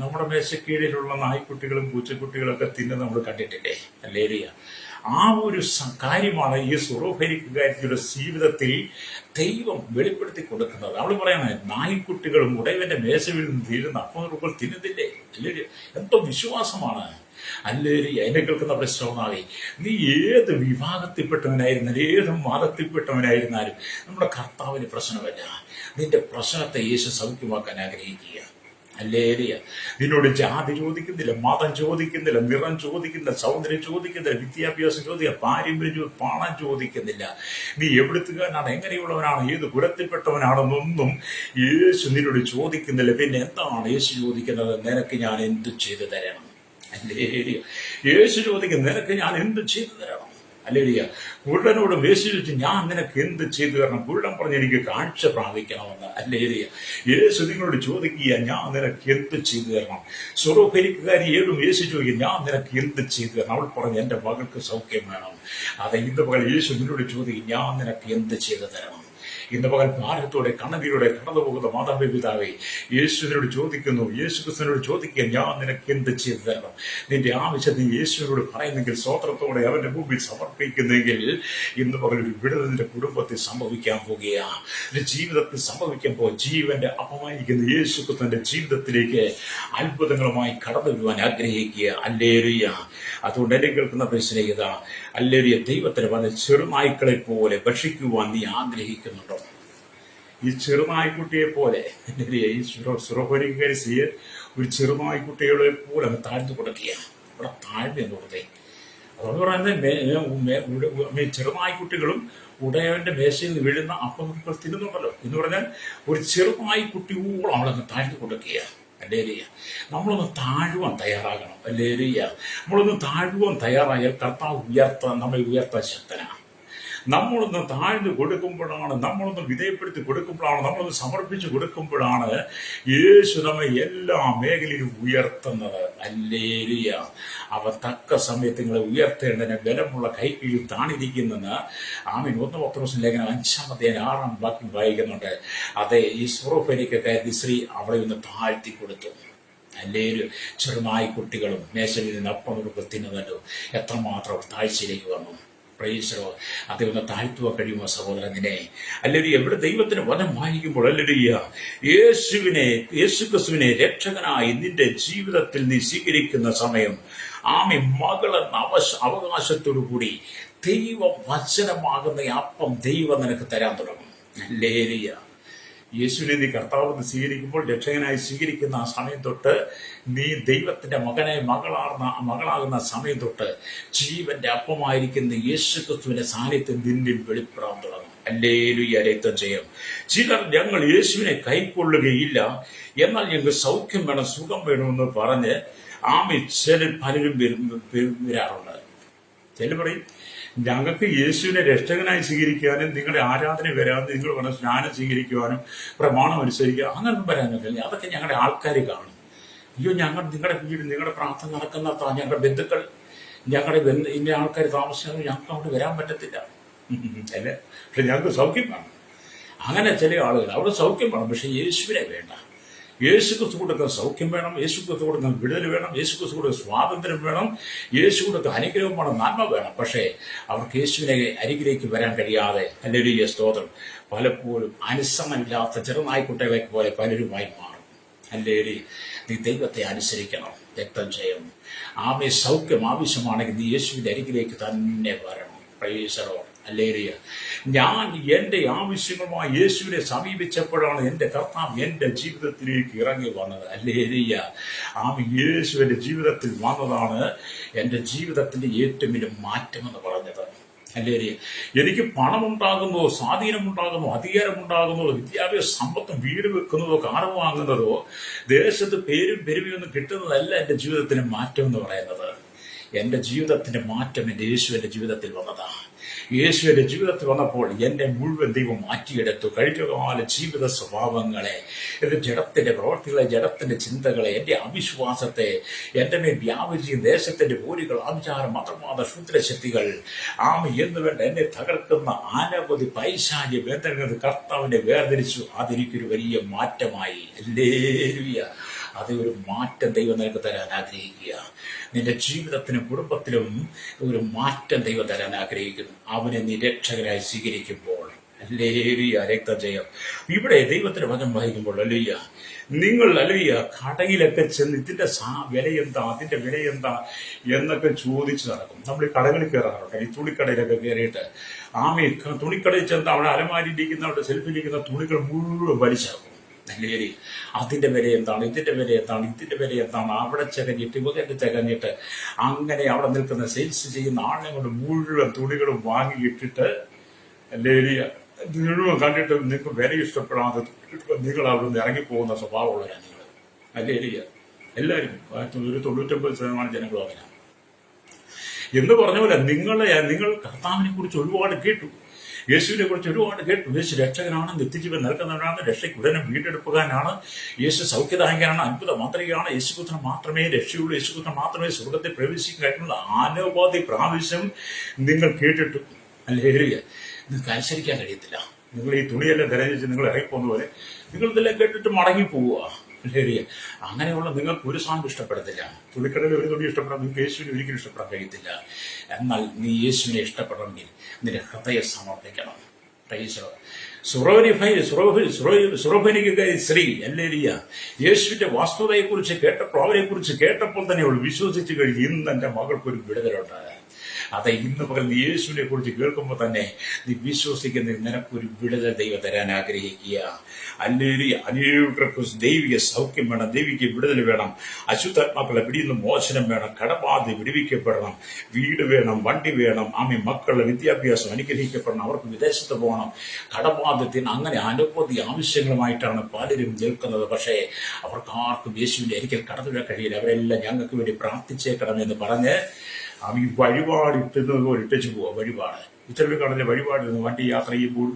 നമ്മുടെ മേശക്കീഴിലുള്ള നായ്ക്കുട്ടികളും പൂച്ചക്കുട്ടികളൊക്കെ തിന്ന് നമ്മൾ കണ്ടിട്ടില്ലേ? ഹല്ലേലൂയ. ആ ഒരു കാര്യമാണ് ഈ സുറോഫെനിക്കാരുടെ ജീവിതത്തിൽ ദൈവം വെളിപ്പെടുത്തി കൊടുക്കുന്നത്. അവൾ പറയാണ്, നായ്ക്കുട്ടികളും ഉടയവന്റെ മേശയിൽ നിന്ന് വീഴുന്ന അപ്പനുറുക്കുകൾ തിന്നുന്നില്ലേ? ഹല്ലേലൂയ. എന്തോ വിശ്വാസമാണ്. ഹല്ലേലൂയ. എന്നെ കേൾക്കുന്ന പ്രശ്നമായി, നീ ഏത് വിഭാഗത്തിൽപ്പെട്ടവനായിരുന്നാലും, ഏത് മതത്തിൽപ്പെട്ടവനായിരുന്നാലും നമ്മുടെ കർത്താവിന് പ്രശ്നമല്ല. നിന്റെ പ്രശ്നത്തെ യേശു സൗഖ്യമാക്കാൻ ആഗ്രഹിക്കുക. ഹല്ലേലൂയ. നിന്നോട് ജാതി ചോദിക്കുന്നില്ല, മതം ചോദിക്കുന്നില്ല, നിറം ചോദിക്കുന്നില്ല, സൗന്ദര്യം ചോദിക്കുന്നില്ല, വിദ്യാഭ്യാസം ചോദിക്കുക, പാരമ്പര്യം, പണം ചോദിക്കുന്നില്ല. നീ എവിടുത്തുകാരനാണ്, എങ്ങനെയുള്ളവനാണ്, ഏത് കുലത്തിൽപ്പെട്ടവനാണെന്നൊന്നും യേശു നിന്നോട് ചോദിക്കുന്നില്ല. പിന്നെ എന്താണ് യേശു ചോദിക്കുന്നത്? നിനക്ക് ഞാൻ എന്ത് ചെയ്തു തരണം? ഹല്ലേലൂയ. യേശു ചോദിക്കും, നിനക്ക് ഞാൻ എന്ത് ചെയ്തു തരണം? ഹല്ലേലൂയ. കുരുടനോട് യേശു ചോദിച്ചു, ഞാൻ നിനക്ക് എന്ത് ചെയ്തു തരണം? കുരുടൻ പറഞ്ഞ് എനിക്ക് കാഴ്ച പ്രാപിക്കണമെന്ന്. ഹല്ലേലൂയ. യേശു നിങ്ങളോട് ചോദിക്കുക, ഞാൻ നിനക്ക് എന്ത് ചെയ്തു തരണം? സ്വറോഫെനിക്കാരി യേശു ചോദിക്കും, ഞാൻ നിനക്ക് എന്ത് ചെയ്തു തരണം? അവൾ പറഞ്ഞു, എന്റെ മകൾക്ക് സൗഖ്യം വേണം. അതെ, ഇന്ന് പകൽ യേശു നിന്നോട് ചോദിക്കും, ഞാൻ നിനക്ക് എന്ത് ചെയ്തു തരണം? ഇന്ന് പകൽ ഭാരത്തോടെ കണ്ണീരോടെ കടന്നു പോകുന്ന മാതാപിതാവേ, യേശുവിനോട് ചോദിക്കുന്നു, യേശു ക്രിസ്തുവിനോട് ചോദിക്കുക, ഞാൻ നിനക്ക് എന്ത് ചെയ്തു തരണം? നിന്റെ ആവശ്യത്തെ യേശുവിനോട് പറയുന്നെങ്കിൽ, സ്വോത്രത്തോടെ അവന്റെ മുമ്പിൽ സമർപ്പിക്കുന്നെങ്കിൽ, ഇന്ന് പകൽ ഒരു വിടുതൽ നിന്റെ കുടുംബത്തിൽ സംഭവിക്കാൻ പോകുകയാണ്, നിന്റെ ജീവിതത്തിൽ സംഭവിക്കാൻ പോകും. ജീവന്റെ അപമാനിക്കുന്ന യേശു ക്രിസ്തുവിന്റെ ജീവിതത്തിലേക്ക് അത്ഭുതങ്ങളുമായി കടന്നു വരുവാൻ ആഗ്രഹിക്കുക. ഹല്ലേലൂയ. അതുകൊണ്ട് എന്നെ കേൾക്കുന്ന സ്നേഹിത, ഹല്ലേലൂയ, ദൈവത്തിന് പറഞ്ഞ ചെറുനായ്ക്കളെ പോലെ ഭക്ഷിക്കുവാൻ നീ ആഗ്രഹിക്കുന്നുണ്ടോ? ഈ ചെറുനായ്ക്കുട്ടിയെ പോലെ ഈ സുറോഫെനിക്കാരി ഒരു ചെറുനായ്ക്കുട്ടികളെ പോലെ അങ്ങ് താഴ്ന്നു കൊടുക്കുക. ഇവിടെ താഴ്മ എന്ന് കൊടുത്തേ. അതുകൊണ്ട് പറയുന്നത് ചെറുനായ്ക്കുട്ടികളും ഉടയവന്റെ മേശയിൽ നിന്ന് വീഴുന്ന അപ്പനുറുക്കുകൾ തിന്നുന്നുണ്ടല്ലോ എന്ന് പറഞ്ഞാൽ ഒരു ചെറുനായ്ക്കുട്ടിയോളം അവളങ്ങ് താഴ്ന്നു കൊടുക്കുക. ഹല്ലേലൂയ. നമ്മളൊന്ന് താഴുവാൻ തയ്യാറാകണം. ഹല്ലേലൂയ. നമ്മളൊന്ന് താഴുവാൻ തയ്യാറായാൽ കർത്താവ് നമ്മെ ഉയർത്താൻ ശക്തനാണ്. നമ്മളൊന്ന് താഴ്ന്നു കൊടുക്കുമ്പോഴാണ്, നമ്മളൊന്ന് വിധേയപ്പെടുത്തി കൊടുക്കുമ്പോഴാണ്, നമ്മളൊന്ന് സമർപ്പിച്ച് കൊടുക്കുമ്പോഴാണ് യേശു നമ്മെ എല്ലാ മേഖലയിലും ഉയർത്തുന്നത്. ഹല്ലേലൂയ. അവൻ തക്ക സമയത്ത് നിങ്ങളെ ഉയർത്തേണ്ടതിന് ബലമുള്ള കൈക്കീഴിൽ താണിരിക്കുന്നെന്ന് ആമീൻ 1 പത്രോസ് ലേഖനം 5-6 വാക്യം വായിക്കുന്നുണ്ട്. അതെ, ഈ സുറോഫേനിക്കൊക്കെ സ്ത്രീ അവളെ ഒന്ന് താഴ്ത്തി കൊടുത്തു. അല്ലെങ്കിൽ ചെറുനായി കുട്ടികളും മേശയിൽ നിന്ന് അപ്പം കൊടുക്കുക തിന്നുന്നല്ലോ, എത്രമാത്രം താഴ്ചയിലേക്ക് വന്നു. പ്രൈസോ, അതേ ഒന്ന് താഴ്ത്തുവാൻ കഴിയുമോ സഹോദരനെ? അല്ലെങ്കിൽ എവിടെ ദൈവത്തിന് വചനം വായിക്കുമ്പോൾ അല്ലെങ്കിൽ യേശുക്രിസ്തുവിനെ രക്ഷകനായി നിന്റെ ജീവിതത്തിൽ നീ സ്വീകരിക്കുന്ന സമയം ആമി മകളെന്ന അവകാശത്തോടു കൂടി ദൈവ വചനമാകുന്ന അപ്പം ദൈവം നിനക്ക് തരാൻ തുടങ്ങും. ഹല്ലേലൂയ. യേശുവിനെ നീ കർത്താവെന്ന് സ്വീകരിക്കുമ്പോൾ, രക്ഷകനായി സ്വീകരിക്കുന്ന ആ സമയം തൊട്ട് നീ ദൈവത്തിന്റെ മകളാകുന്ന സമയം തൊട്ട് ജീവന്റെ അപ്പമായിരിക്കുന്ന യേശുക്രിസ്തുവിന്റെ സാന്നിധ്യം നിന്നിൽ വെളിപ്പെടാൻ തുടങ്ങും. ഹല്ലേലൂയ. രക്തം ചെയ്യും. ചിലർ ഞങ്ങൾ യേശുവിനെ കൈക്കൊള്ളുകയില്ല, എന്നാൽ ഞങ്ങൾക്ക് സൗഖ്യം വേണം, സുഖം വേണമെന്ന് പറഞ്ഞ് പലരും വരാറുണ്ട്. ചില പറയും ഞങ്ങൾക്ക് യേശുവിനെ രക്ഷകനായി സ്വീകരിക്കാനും നിങ്ങളുടെ ആരാധന വരാനും നിങ്ങൾ വേണം സ്നാനം സ്വീകരിക്കുവാനും പ്രമാണം അനുസരിക്കുക, അങ്ങനൊന്നും വരാനൊക്കെ. അതൊക്കെ ഞങ്ങളുടെ ആൾക്കാർ കാണും. അയ്യോ, നിങ്ങളുടെ വീട്, നിങ്ങളുടെ പ്രാർത്ഥന നടക്കുന്ന ഞങ്ങളുടെ ബന്ധുക്കൾ, ഞങ്ങളുടെ ഇന്ന ആൾക്കാർ താമസിക്കുന്നത് ഞങ്ങൾക്ക് അവിടെ വരാൻ പറ്റത്തില്ല അല്ലേ. പക്ഷെ ഞങ്ങൾക്ക് സൗഖ്യം വേണം. അങ്ങനെ ചില ആളുകൾ അവിടെ സൗഖ്യം വേണം, പക്ഷെ യേശുവിനെ വേണ്ട. യേശുക്രിസ്തു കൊടുക്കുന്ന സൗഖ്യം വേണം, യേശുക്രിസ്തു കൊടുക്കുന്ന വിടുതൽ വേണം, യേശുക്രിസ്തു കൊടുക്കുന്ന സ്വാതന്ത്ര്യം വേണം, യേശു കൊടുക്കുന്ന അനുഗ്രഹം വേണം, നന്മ വേണം. പക്ഷേ അവർക്ക് യേശുവിനെ അരികിലേക്ക് വരാൻ കഴിയാതെ, ഹല്ലേലൂയ സ്തോത്രം, പലപ്പോഴും അനുസരണമില്ലാത്ത ചെറുനായ്ക്കുട്ടികളെ പോലെ പലരുമായി മാറും. ഹല്ലേലൂയ. നീ ദൈവത്തെ അനുസരിക്കണം. രക്തം ചെയ്യണം. സൗഖ്യം ആവശ്യമാണെങ്കിൽ നീ യേശുവിന്റെ അരികിലേക്ക് തന്നെ വരണം. Praise the Lord. ഹല്ലേലൂയ. ഞാൻ എൻ്റെ ആവശ്യങ്ങളുമായി യേശുവിനെ സമീപിച്ചപ്പോഴാണ് എൻ്റെ കർത്താവ് എൻ്റെ ജീവിതത്തിലേക്ക് ഇറങ്ങി വന്നത്. ഹല്ലേലൂയ. യേശു എൻ്റെ ജീവിതത്തിൽ വന്നതാണ് എൻ്റെ ജീവിതത്തിന്റെ ഏറ്റവും വലിയ മാറ്റമെന്ന് പറഞ്ഞത്. ഹല്ലേലൂയ. എനിക്ക് പണമുണ്ടാകുന്നതോ, സ്വാധീനമുണ്ടാകുന്നതോ, അധികാരമുണ്ടാകുന്നതോ, വിദ്യാഭ്യാസ സമ്പത്തും വീട് വെക്കുന്നതോ, കാറ് വാങ്ങുന്നതോ, ദേശത്ത് പേരും പെരുമയൊന്നും കിട്ടുന്നതല്ല എൻ്റെ ജീവിതത്തിന് മാറ്റം എന്ന് പറയുന്നത്. എൻ്റെ ജീവിതത്തിന്റെ മാറ്റം എൻ്റെ യേശു എൻ്റെ ജീവിതത്തിൽ വന്നതാണ്. യേശു എൻ്റെ ജീവിതത്തിൽ വന്നപ്പോൾ എൻ്റെ മുഴുവൻ ദൈവം മാറ്റിയെടുത്തു. കഴിഞ്ഞകാല ജീവിത സ്വഭാവങ്ങളെ, എൻ്റെ ജഡത്തിന്റെ പ്രവർത്തികളെ, ജഡത്തിന്റെ ചിന്തകളെ, എൻ്റെ അവിശ്വാസത്തെ, എൻ്റെ മേൽ വ്യാപരിക്കുന്ന ദേശത്തിന്റെ ഭൂരികൾ, ആചാരം, മതവാദ ക്ഷുദ്രശക്തികൾ എന്ന് വേണ്ട എന്നെ തകർക്കുന്ന അനവധി പൈശാചിക ബന്ധങ്ങൾ കർത്താവിനെ വേർതിരിച്ചു. അതെനിക്കൊരു വലിയ മാറ്റമായി. ഹല്ലേലൂയ. അത് ഒരു മാറ്റം ദൈവം നിനക്ക് തരാൻ ആഗ്രഹിക്കുക. നിന്റെ ജീവിതത്തിനും കുടുംബത്തിലും ഒരു മാറ്റം ദൈവം തരാൻ ആഗ്രഹിക്കുന്നു. അവനെ നീ രക്ഷകനായി സ്വീകരിക്കുമ്പോൾ. ഹല്ലേലൂയ. രക്തജയം. ഇവിടെ ദൈവത്തിന്റെ വചനം വായിക്കുമ്പോൾ ഹല്ലേലൂയ, നിങ്ങൾ ഹല്ലേലൂയ കടയിലൊക്കെ ചെന്ന് ഇതിന്റെ വില എന്താ, അതിന്റെ വില എന്താ എന്നൊക്കെ ചോദിച്ചു നടക്കും. നമ്മൾ ഈ കടകളിൽ കയറാറുണ്ട്. ഈ തുണിക്കടയിലൊക്കെ കയറിയിട്ട് തുണിക്കടയിൽ ചെന്ന് അവിടെ അലമാരിയിരിക്കുന്ന, അവിടെ സെൽഫിലിരിക്കുന്ന തുണികൾ മുഴുവൻ വലിച്ചാക്കും. ഹല്ലേലൂയ. അതിന്റെ വില എന്താണ്, ഇതിന്റെ വില എന്താണ്, ഇതിന്റെ വില എന്താണ്, അവിടെ ചകഞ്ഞിട്ട് ഇവകന്റെ ചകഞ്ഞിട്ട് അങ്ങനെ അവിടെ നിൽക്കുന്ന സെയിൽസ് ചെയ്യുന്ന ആളെ കൊണ്ട് മുഴുവൻ തുണികളും വാങ്ങിയിട്ടിട്ട് ഹല്ലേലൂയ മുഴുവൻ കണ്ടിട്ട് നിങ്ങൾക്ക് വില ഇഷ്ടപ്പെടാതെ നിങ്ങൾ അവിടെ നിന്ന് ഇറങ്ങിപ്പോകുന്ന സ്വഭാവമുള്ളവരാണ് നിങ്ങൾ. ഹല്ലേലൂയ. എല്ലാവരും ഒരു 99% ജനങ്ങളും അങ്ങനെ എന്ന് പറഞ്ഞ പോലെ നിങ്ങൾ കർത്താവിനെ കുറിച്ച് ഒരുപാട് കേട്ടു, യേശുവിനെ കുറിച്ച് ഒരുപാട് കേട്ടു. യേശു രക്ഷകനാണ്, നിത്യജീവൻ നൽകുന്നവനാണ്, രക്ഷയ്ക്ക് ഉടനെ വീണ്ടെടുപ്പുകാരനാണ്, യേശു സൗഖ്യദായകനാണ്, അത്ഭുത മാതൃകയാണ്, യേശുക്രിസ്തുവിന് മാത്രമേ രക്ഷയുള്ളൂ, യേശുക്രിസ്തുവിന് മാത്രമേ സ്വർഗത്തെ പ്രവേശിക്കാൻ കഴിയുള്ളൂ. അനവധി പ്രാവശ്യം നിങ്ങൾ കേട്ടിട്ടു. ഹല്ലേലൂയ. നിങ്ങൾക്ക് അനുസരിക്കാൻ കഴിയത്തില്ല. നിങ്ങൾ ഈ തുണിയെല്ലാം ധരിച്ച് നിങ്ങൾ ഇറങ്ങിപ്പോകുന്ന പോലെ നിങ്ങൾ ഇതെല്ലാം കേട്ടിട്ട് മടങ്ങി പോവുക. ഹല്ലേലൂയ. അങ്ങനെയുള്ള നിങ്ങൾക്ക് ഒരു സാധനം ഇഷ്ടപ്പെടത്തില്ല. തുണിക്കടയിൽ ഒരു തുണി ഇഷ്ടപ്പെടാൻ നിങ്ങൾക്ക് യേശുവിനെ ഒരിക്കലും ഇഷ്ടപ്പെടാൻ കഴിയത്തില്ല. എന്നാൽ നീ യേശുവിനെ ഇഷ്ടപ്പെടണമെങ്കിൽ നിന്റെ ഹൃദയം സമർപ്പിക്കണം. സുറോഫനിക്ക് സ്ത്രീ ഹല്ലേലൂയ യേശുവിന്റെ വസ്തുതയെക്കുറിച്ച് കേട്ടപ്പോൾ, അവരെക്കുറിച്ച് കേട്ടപ്പോൾ തന്നെ അവൾ വിശ്വസിച്ചു കഴിഞ്ഞു. ഇന്ന് എൻ്റെ മകൾക്കൊരു വിടുതലുണ്ട്. അതെ, ഇന്ന് പകൽ നീ യേശുവിനെ കുറിച്ച് കേൾക്കുമ്പോൾ തന്നെ നീ വിശ്വസിക്കുന്ന നിനക്കൊരു വിടുതൽ ദൈവം തരാൻ ആഗ്രഹിക്കുക. ഹല്ലേലൂയ. അനേകർക്ക് ദൈവിക സൗഖ്യം വേണം, ദൈവിക വിടുതൽ വേണം, അശുദ്ധാത്മാക്കളെ പിടിയുന്ന മോചനം വേണം, കടബാധ്യത വിടുവിക്കപ്പെടണം, വീട് വേണം, വണ്ടി വേണം, മക്കളുടെ വിദ്യാഭ്യാസം അനുഗ്രഹിക്കപ്പെടണം, അവർക്ക് വിദേശത്ത് പോകണം, കടബാധ്യത്തിന്, അങ്ങനെ അനവധി ആവശ്യങ്ങളുമായിട്ടാണ് പലരും നിൽക്കുന്നത്. പക്ഷേ അവർക്ക് ആർക്കും യേശുവിന്റെ ഒരിക്കൽ കടന്നു വരാൻ കഴിയില്ല. അവരെല്ലാം ഞങ്ങൾക്ക് വേണ്ടി പ്രാർത്ഥിച്ചേക്കണമെന്ന് പറഞ്ഞ് ഈ വഴിപാട് ഇട്ടുന്നത് പോലെ ഇട്ടു പോവുക. വഴിപാട് ഉത്തരവിക്കടലിലെ വഴിപാടിരുന്നു. വണ്ടി യാത്ര ചെയ്യുമ്പോൾ,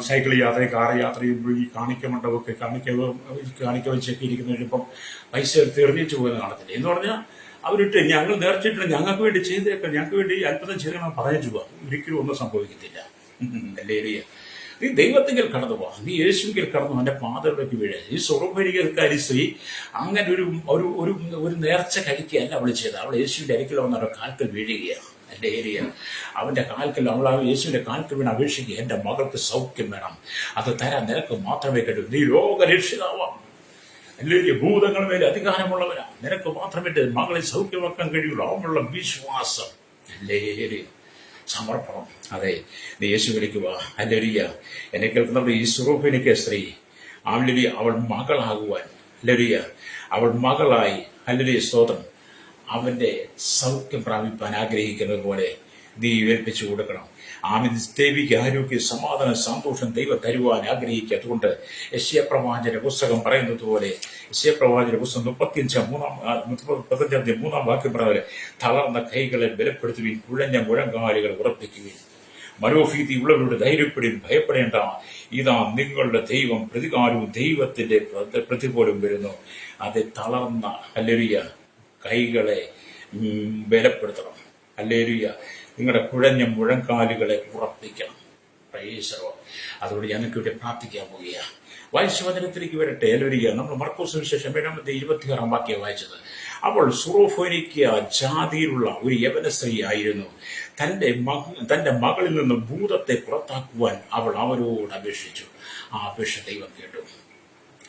സൈക്കിൾ യാത്ര, കാർ യാത്ര ചെയ്യുമ്പോൾ ഈ കാണിക്ക മണ്ഡപമൊക്കെ കാണിക്ക വെച്ചൊക്കെ ഇരിക്കുന്നവരിപ്പം പൈസ എടുത്ത് എറിഞ്ഞു പോകുന്ന കാണത്തില്ല. എന്ന് പറഞ്ഞാൽ അവരിട്ട് ഞങ്ങൾ നേർച്ചിട്ട് ഞങ്ങൾക്ക് വേണ്ടി ചെയ്തേക്കാം, ഞങ്ങൾക്ക് വേണ്ടി അത്ഭുതം ചെയ്തേക്കണം പറഞ്ഞു പോവാ. ഒരിക്കലും ഒന്നും സംഭവിക്കത്തില്ല. അല്ലേ? നീ ദൈവത്തെങ്കിൽ കടന്നു പോവാ, നീ യേശുവിൽ കടന്നു അവന്റെ പാതകളിലേക്ക് വീഴ. ഈ സ്വറൂപരികൾക്കാരി സ്ത്രീ അങ്ങനെ ഒരു ഒരു ഒരു നേർച്ച കഴിക്കുകയല്ല അവൾ ചെയ്തത്. അവൾ യേശുവിന്റെ അരികിൽ വന്ന് അവരുടെ കാൽക്കൽ വീഴുകയാണ്. എൻ്റെ ഏരിയ അവന്റെ കാൽക്കൽ, അവൾ യേശുവിന്റെ കാൽക്കൽ വീണ് അപേക്ഷിക്കുക, എന്റെ മകൾക്ക് സൗഖ്യം വേണം, അത് തരാൻ നിനക്ക് മാത്രമേ കഴിയൂ, നീ ലോകരക്ഷിതാവാം, അല്ലെങ്കിൽ ഭൂതങ്ങളുടെ മേലെ അധികാരമുള്ളവരാ, നിനക്ക് മാത്രമേ മകളെ സൗഖ്യമാക്കാൻ കഴിയുള്ളൂ. അവനുള്ള വിശ്വാസം, അല്ലേ? സമർപ്പണം. അതെ, നീ യേശു വിളിക്കുക. അല്ലരിയ എന്നെ കേൾക്കുന്നവർ, ഈ സുറൂഫിനിക്ക് സ്ത്രീ അവൾ മകളാകുവാൻ, അല്ലരിയ അവൾ മകളായി, അല്ലരിയ സ്തോത്രം, അവന്റെ സൗഖ്യം പ്രാപിപ്പാൻ ആഗ്രഹിക്കുന്നത് പോലെ നീ ഏൽപ്പിച്ചു കൊടുക്കണം. ദേവിക്ക് ആരോഗ്യ, സമാധാനം, സന്തോഷം ദൈവം തരുവാൻ ആഗ്രഹിക്കുക. അതുകൊണ്ട് യെശയ്യാപ്രവാചകന്റെ പുസ്തകം പറയുന്നത് പോലെ, യെശയ്യാപ്രവാചകന്റെ പുസ്തകം 35 3 വാക്യം പറഞ്ഞ, തളർന്ന കൈകളെ ബലപ്പെടുത്തുവിൻ, കുഴഞ്ഞ മുഴങ്കാലുകൾ ഉറപ്പിക്കുവിൻ, മനോഭീതി ഉള്ളവരുടെ ധൈര്യപ്പെടുവിൻ, ഭയപ്പെടേണ്ട, ഇതാ നിങ്ങളുടെ ദൈവം, പ്രതികാരവും ദൈവത്തിന്റെ പ്രതിഫലവും വരുന്നു. അത് തളർന്ന, ഹല്ലേലൂയ, കൈകളെ ബലപ്പെടുത്തണം. ഹല്ലേലൂയ, നിങ്ങളുടെ കുഴഞ്ഞ മുഴങ്കാലുകളെ ഉറപ്പിക്കണം. പ്രൈസറോ. അതുകൊണ്ട് ഞങ്ങൾക്ക് ഇവിടെ പ്രാർത്ഥിക്കാൻ പോവുകയാണ്. വായിച്ച വചനത്തിലേക്ക് വരട്ടെ. ഹല്ലേലൂയ. നമ്മൾ മർക്കോസ് സുവിശേഷം 7-26 വാക്യം വായിച്ചത്. അവൾ സുറോഫോനിക്യ ജാതിയിലുള്ള ഒരു യവന സ്ത്രീ ആയിരുന്നു. തന്റെ മകളിൽ നിന്ന് ഭൂതത്തെ പുറത്താക്കുവാൻ അവൾ അവരോട് അപേക്ഷിച്ചു. ആ അപേക്ഷ ദൈവം കേട്ടു.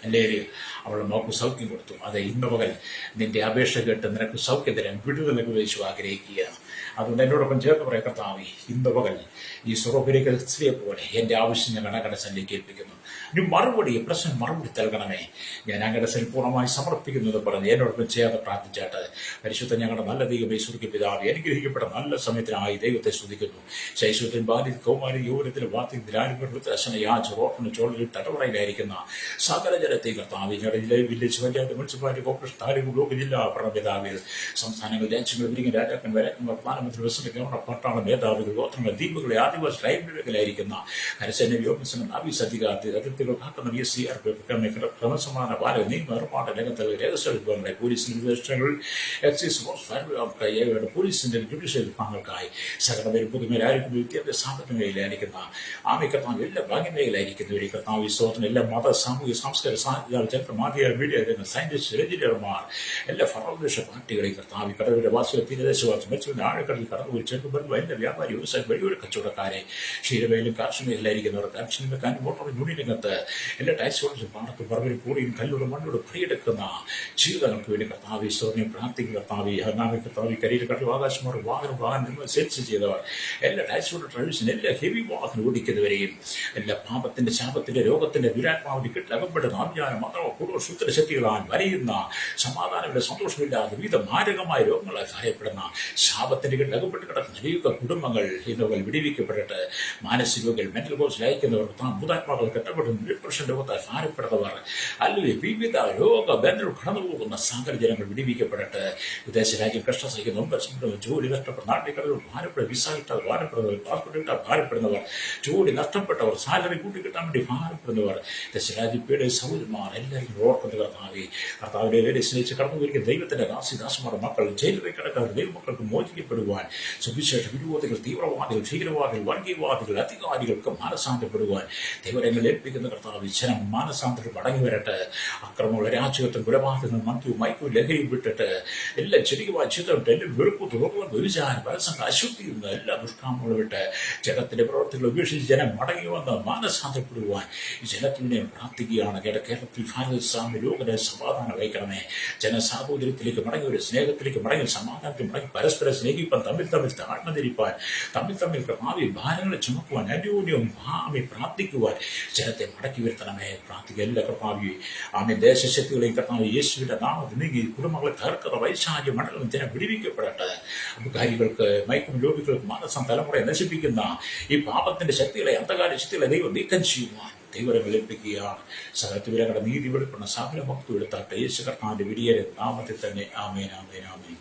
അല്ലേ? അവളുടെ മകൾക്ക് സൗഖ്യം കൊടുത്തു. അതെ, ഇന്ന് പകൽ നിന്റെ അപേക്ഷ കേട്ട് നിനക്ക് സൗഖ്യം തരാൻ വിടുതൽ ഉപദേശിച്ചു ആഗ്രഹിക്കുക. അതുകൊണ്ട് എന്നോടൊപ്പം ചേർന്ന് പറയാം, കർത്താവേ, ഇന്ന് പകൽ ഈ സുറോഫിനിക്കൽ സ്ത്രീയെ പോലെ എന്റെ ആവശ്യം ഞാൻ അങ്ങയുടെ സന്നിധിയിലേക്ക് ഏൽപ്പിക്കുന്നു. ഒരു മറുപടി, പ്രശ്നം മറുപടി നൽകണമേ, ഞാൻ അങ്ങയുടെ സന്നിധിയിൽ പൂർണ്ണമായി സമർപ്പിക്കുന്നത് പറഞ്ഞ് എന്നോടൊപ്പം ചേർന്ന് പ്രാർത്ഥിച്ചാട്ട്. പരിശുദ്ധ ഞങ്ങളുടെ നല്ല ദൈവമേ, സ്വർഗ്ഗീയ പിതാവേ, അനുഗ്രഹിക്കപ്പെട്ട നല്ല സമയത്തിനായി ദൈവത്തെ സ്തുതിക്കുന്നു. ശൈശവത്തിൽ ബാല്യ കൗമാരി യൗവനത്തിൽ വാർദ്ധക്യത്തിൽ ആരോഗ്യത്തിന് ചോളിൽ തടവറയിലായിരിക്കുന്ന സകല ജനത്തെ കർത്താവേ, ഞങ്ങളുടെ ജില്ലയിൽ village panchayat, municipality corporation, taluk, block, ജില്ലാ ഭരണപിതാവിൽ, സംസ്ഥാനങ്ങൾ, രാജ്യങ്ങൾ, വിരിക്കുന്ന രാജാക്കന്മാർ, പ്രധാനമന്ത്രി, പ്രസിഡന്റ്, പട്ടാള മേധാവികൾ, ഗോത്രങ്ങൾ, ദ്വീപുകളെ, ആദിവാസി ട്രൈബലുകളായിരിക്കുന്ന കരസേന, വ്യോമസേന, നാവിക അതിർത്തികൾ കാക്കുന്ന BSCR ക്രമസമാന പാലക, നിയമ നിർമ്മാണ രംഗത്ത് രഹസ്യ വിഭാഗങ്ങളെ, പോലീസിന്റെ വിദേശങ്ങൾ, എക്സൈസ് ഫോഴ്സ്, ഫയർ, പോലീസിന്റെ ജുഡീഷ്യൽ വിഭാഗങ്ങൾക്കായി സകല പേര് പുതുമേലായിരിക്കുന്ന വിദ്യാഭ്യാസ സാമ്പത്തിക മേഖലയിലായിരിക്കുന്ന കർത്താവ്, എല്ലാ ഭാഗ്യമേഖലയിലായിരിക്കുന്നവരെ കർത്താവ്, വിശ്വാസത്തിന് എല്ലാ മത, സാമൂഹിക, സാംസ്കാരിക, സാഹിത്യ, ചരിത്ര, മാധ്യമ, മീഡിയ രംഗം, സയന്റിസ്റ്റ്, എഞ്ചിനീയർമാർ, എല്ലാ ഫലദേശ പാർട്ടികളെയും കർത്താവ്, കടവിലെ വാസികൾ, തീരദേശവാസികൾ, മെച്ചൂരിന്റെ ആഴക്കടലിൽ കടന്നുപോയി ചെറുപ്പം എല്ലാ വ്യാപാരി, വ്യവസായ, വഴിയൊരു കച്ചവടക്കാരെ, ക്ഷീരമേലും കാർഷിക മേഖലയിലായിരിക്കുന്നവർ, കാർഷിക മോട്ടോർ യൂണിയൻ രംഗത്ത്, എല്ലാ ടാക്സ് ഓഫീസും, പാടത്തും, പറമ്പിലും, കൂടിയും, കല്ലൂരും, മണ്ണോട് പ്രിയെടുക്കുന്ന ജീവിതങ്ങൾക്ക് വേണ്ടി കർത്താവ്, ഈശ്വരനെ പ്രാർത്ഥിക്കും. കർത്താവ്, കർത്താവ്, കരിയിൽ കടൽ, ആകാശമാർ, വാഹനം സെൻസ് ചെയ്തവർ, എല്ലാ ടാക്സ് ഓഫീസ് ഡ്രൈവേഴ്സിനും, എല്ലാ ഹെവി വാഹനം ഓടിക്കുന്നവരെയും, എല്ലാ പാപത്തിന്റെ, ശാപത്തിന്റെ, രോഗത്തിന്റെ, ദുരാത്മാവിന്റെ കെട്ടിൽ അകപ്പെടുന്ന ആജ്ഞാനം മാത്രമോ കൂടുതൽ ശുദ്ധശക്തികളാൽ വരയുന്ന, സമാധാനമില്ല, സന്തോഷമില്ലാതെ വിവിധ മാരകമായ രോഗങ്ങളാൽ ഭയപ്പെടുന്ന, ശാപത്തിന്റെ കെട്ടിൽ അകപ്പെട്ട് കിടക്കുന്ന അനേക കുടുംബങ്ങൾ ഇന്നവർ വിടിവിക്കപ്പെട്ടിട്ട്, മാനസികകൾ, മെന്റൽ ഹോസ്പിറ്റലിൽ അയക്കുന്നവർ, ഭൂതാത്മാക്കൾ കെട്ടപ്പെടുന്ന, ഡിപ്രഷൻ രോഗത്താൽ ഭാരപ്പെടുന്നവർ, അല്ലെങ്കിൽ വിവിധ രോഗബന്ധങ്ങൾ കടന്നുപോകുന്ന സകല ജനങ്ങൾ വിടിവിക്കപ്പെട്ടിട്ട്, വിദേശ രാജ്യം കഷ്ടം സഹിക്കുന്ന, ജോലി നഷ്ടപ്പെട്ട, നാട്ടിൽ കടന്നു ഭാരപ്പെടുന്ന, വിസ കിട്ടാതെ ഭാരപ്പെടുന്നവർ, പാസ്പോർട്ട് കിട്ടാതെ ഭാരപ്പെടുന്നവർ, ജോലി നഷ്ടപ്പെട്ടവർ, സാലറി കൂട്ടി കിട്ടാൻ വേണ്ടി ഭാരപ്പെടുന്നവർ, ദേശരാജ്യപ്പയുടെ സൗകര്യമാർ എല്ലാവരും ഓർക്കുന്ന കർത്താവിന്റെ വേണ്ടി സ്നേഹിച്ച് കടന്നുപോയിരിക്കുന്ന ദൈവത്തിന്റെ ദാസിദാസന്മാർ, മക്കൾ, ജയിലിൽ കിടക്കാതെ ദൈവമക്കൾക്ക് മോചിക്കപ്പെടുവാൻ, സുവിശേഷ വിരോധികൾ, തീവ്രവാദികൾ, ഭീകരവാദികൾ, വർഗീയവാദികൾ, അധികാരികൾക്ക് മാനസാന്തരപ്പെടുവാൻ ദൈവരങ്ങൾ ഏൽപ്പിക്കുന്ന കർത്താവ്, ജനം മാനസാന്തരം മടങ്ങി വരട്ടെ. അക്രമമുള്ള രാജ്യത്തും കുലപാതകങ്ങൾ, മദ്യവും, മയക്കും, ലഹരിയും വിട്ടിട്ട് എല്ലാം ചെടിയുമായി ചിതറിട്ട്, എല്ലാം വെറുപ്പ്, തുറന്നു, വ്യഭിചാരം, പരസംഗ, അശുദ്ധി നിന്ന് എല്ലാ ദുഷ്കാമങ്ങളും വിട്ട് ജനത്തിന്റെ പ്രവർത്തികൾ ഉപേക്ഷിച്ച് ജനം മടങ്ങി വന്ന് മാനസാന്തരപ്പെടുവാൻ ഈ ജനത്തിനെ പ്രാർത്ഥിക്കുകയാണ്. കേരളത്തിൽ ഭാരതസ്വാമി ലോകരെ സമാധാനം വഹിക്കണമേ. ജനസാഹോദര്യത്തിലേക്ക് മടങ്ങി, ഒരു സ്നേഹത്തിലേക്ക് മടങ്ങി, സമാധാനത്തിൽ മടങ്ങി, പരസ്പരം സ്നേഹിപ്പാൻ, തമ്മിൽ താഴ്മതിരിപ്പാൻ, തമ്മിൽ ഭാവി ഭാരങ്ങളെ ചുമക്കുവാൻ, അന്യോന്യവും ഭാവി പ്രാർത്ഥിക്കുവാൻ ജനത്തെ മടക്കി വരുത്തണമേ. പ്രാർത്ഥിക്കുക എല്ലാ കർത്താവി ആമേ. ദേശശക്തികളെയും കർത്താവ് യേശുവിന്റെ നാമത്തിൽ നീങ്ങി കുടുംബങ്ങളെ തകർക്കുന്ന വൈശാഖ്യ മണ്ഡലം ജനം വിടിവിക്കപ്പെടട്ടെ. അധികാരികൾക്ക്, മയക്കും രോഗികൾക്ക്, മാനസം തലമുറയെ നശിപ്പിക്കുന്ന ഈ പാപത്തിന്റെ ശക്തികളെ, അന്ധകാര ശക്തികളെ ദൈവം നീക്കം ചെയ്യുവാൻ ദൈവരെ ഏൽപ്പിക്കുകയാണ്. സകലത്തിവരങ്ങളുടെ നീതി വെളിപ്പെടുന്ന സകല ഭക്തി എടുത്താട്ടെ. യേശു കർത്താവിന്റെ വിടിയേറെ നാമത്തിൽ തന്നെ. ആമേൻ, ആമേൻ, ആമേൻ.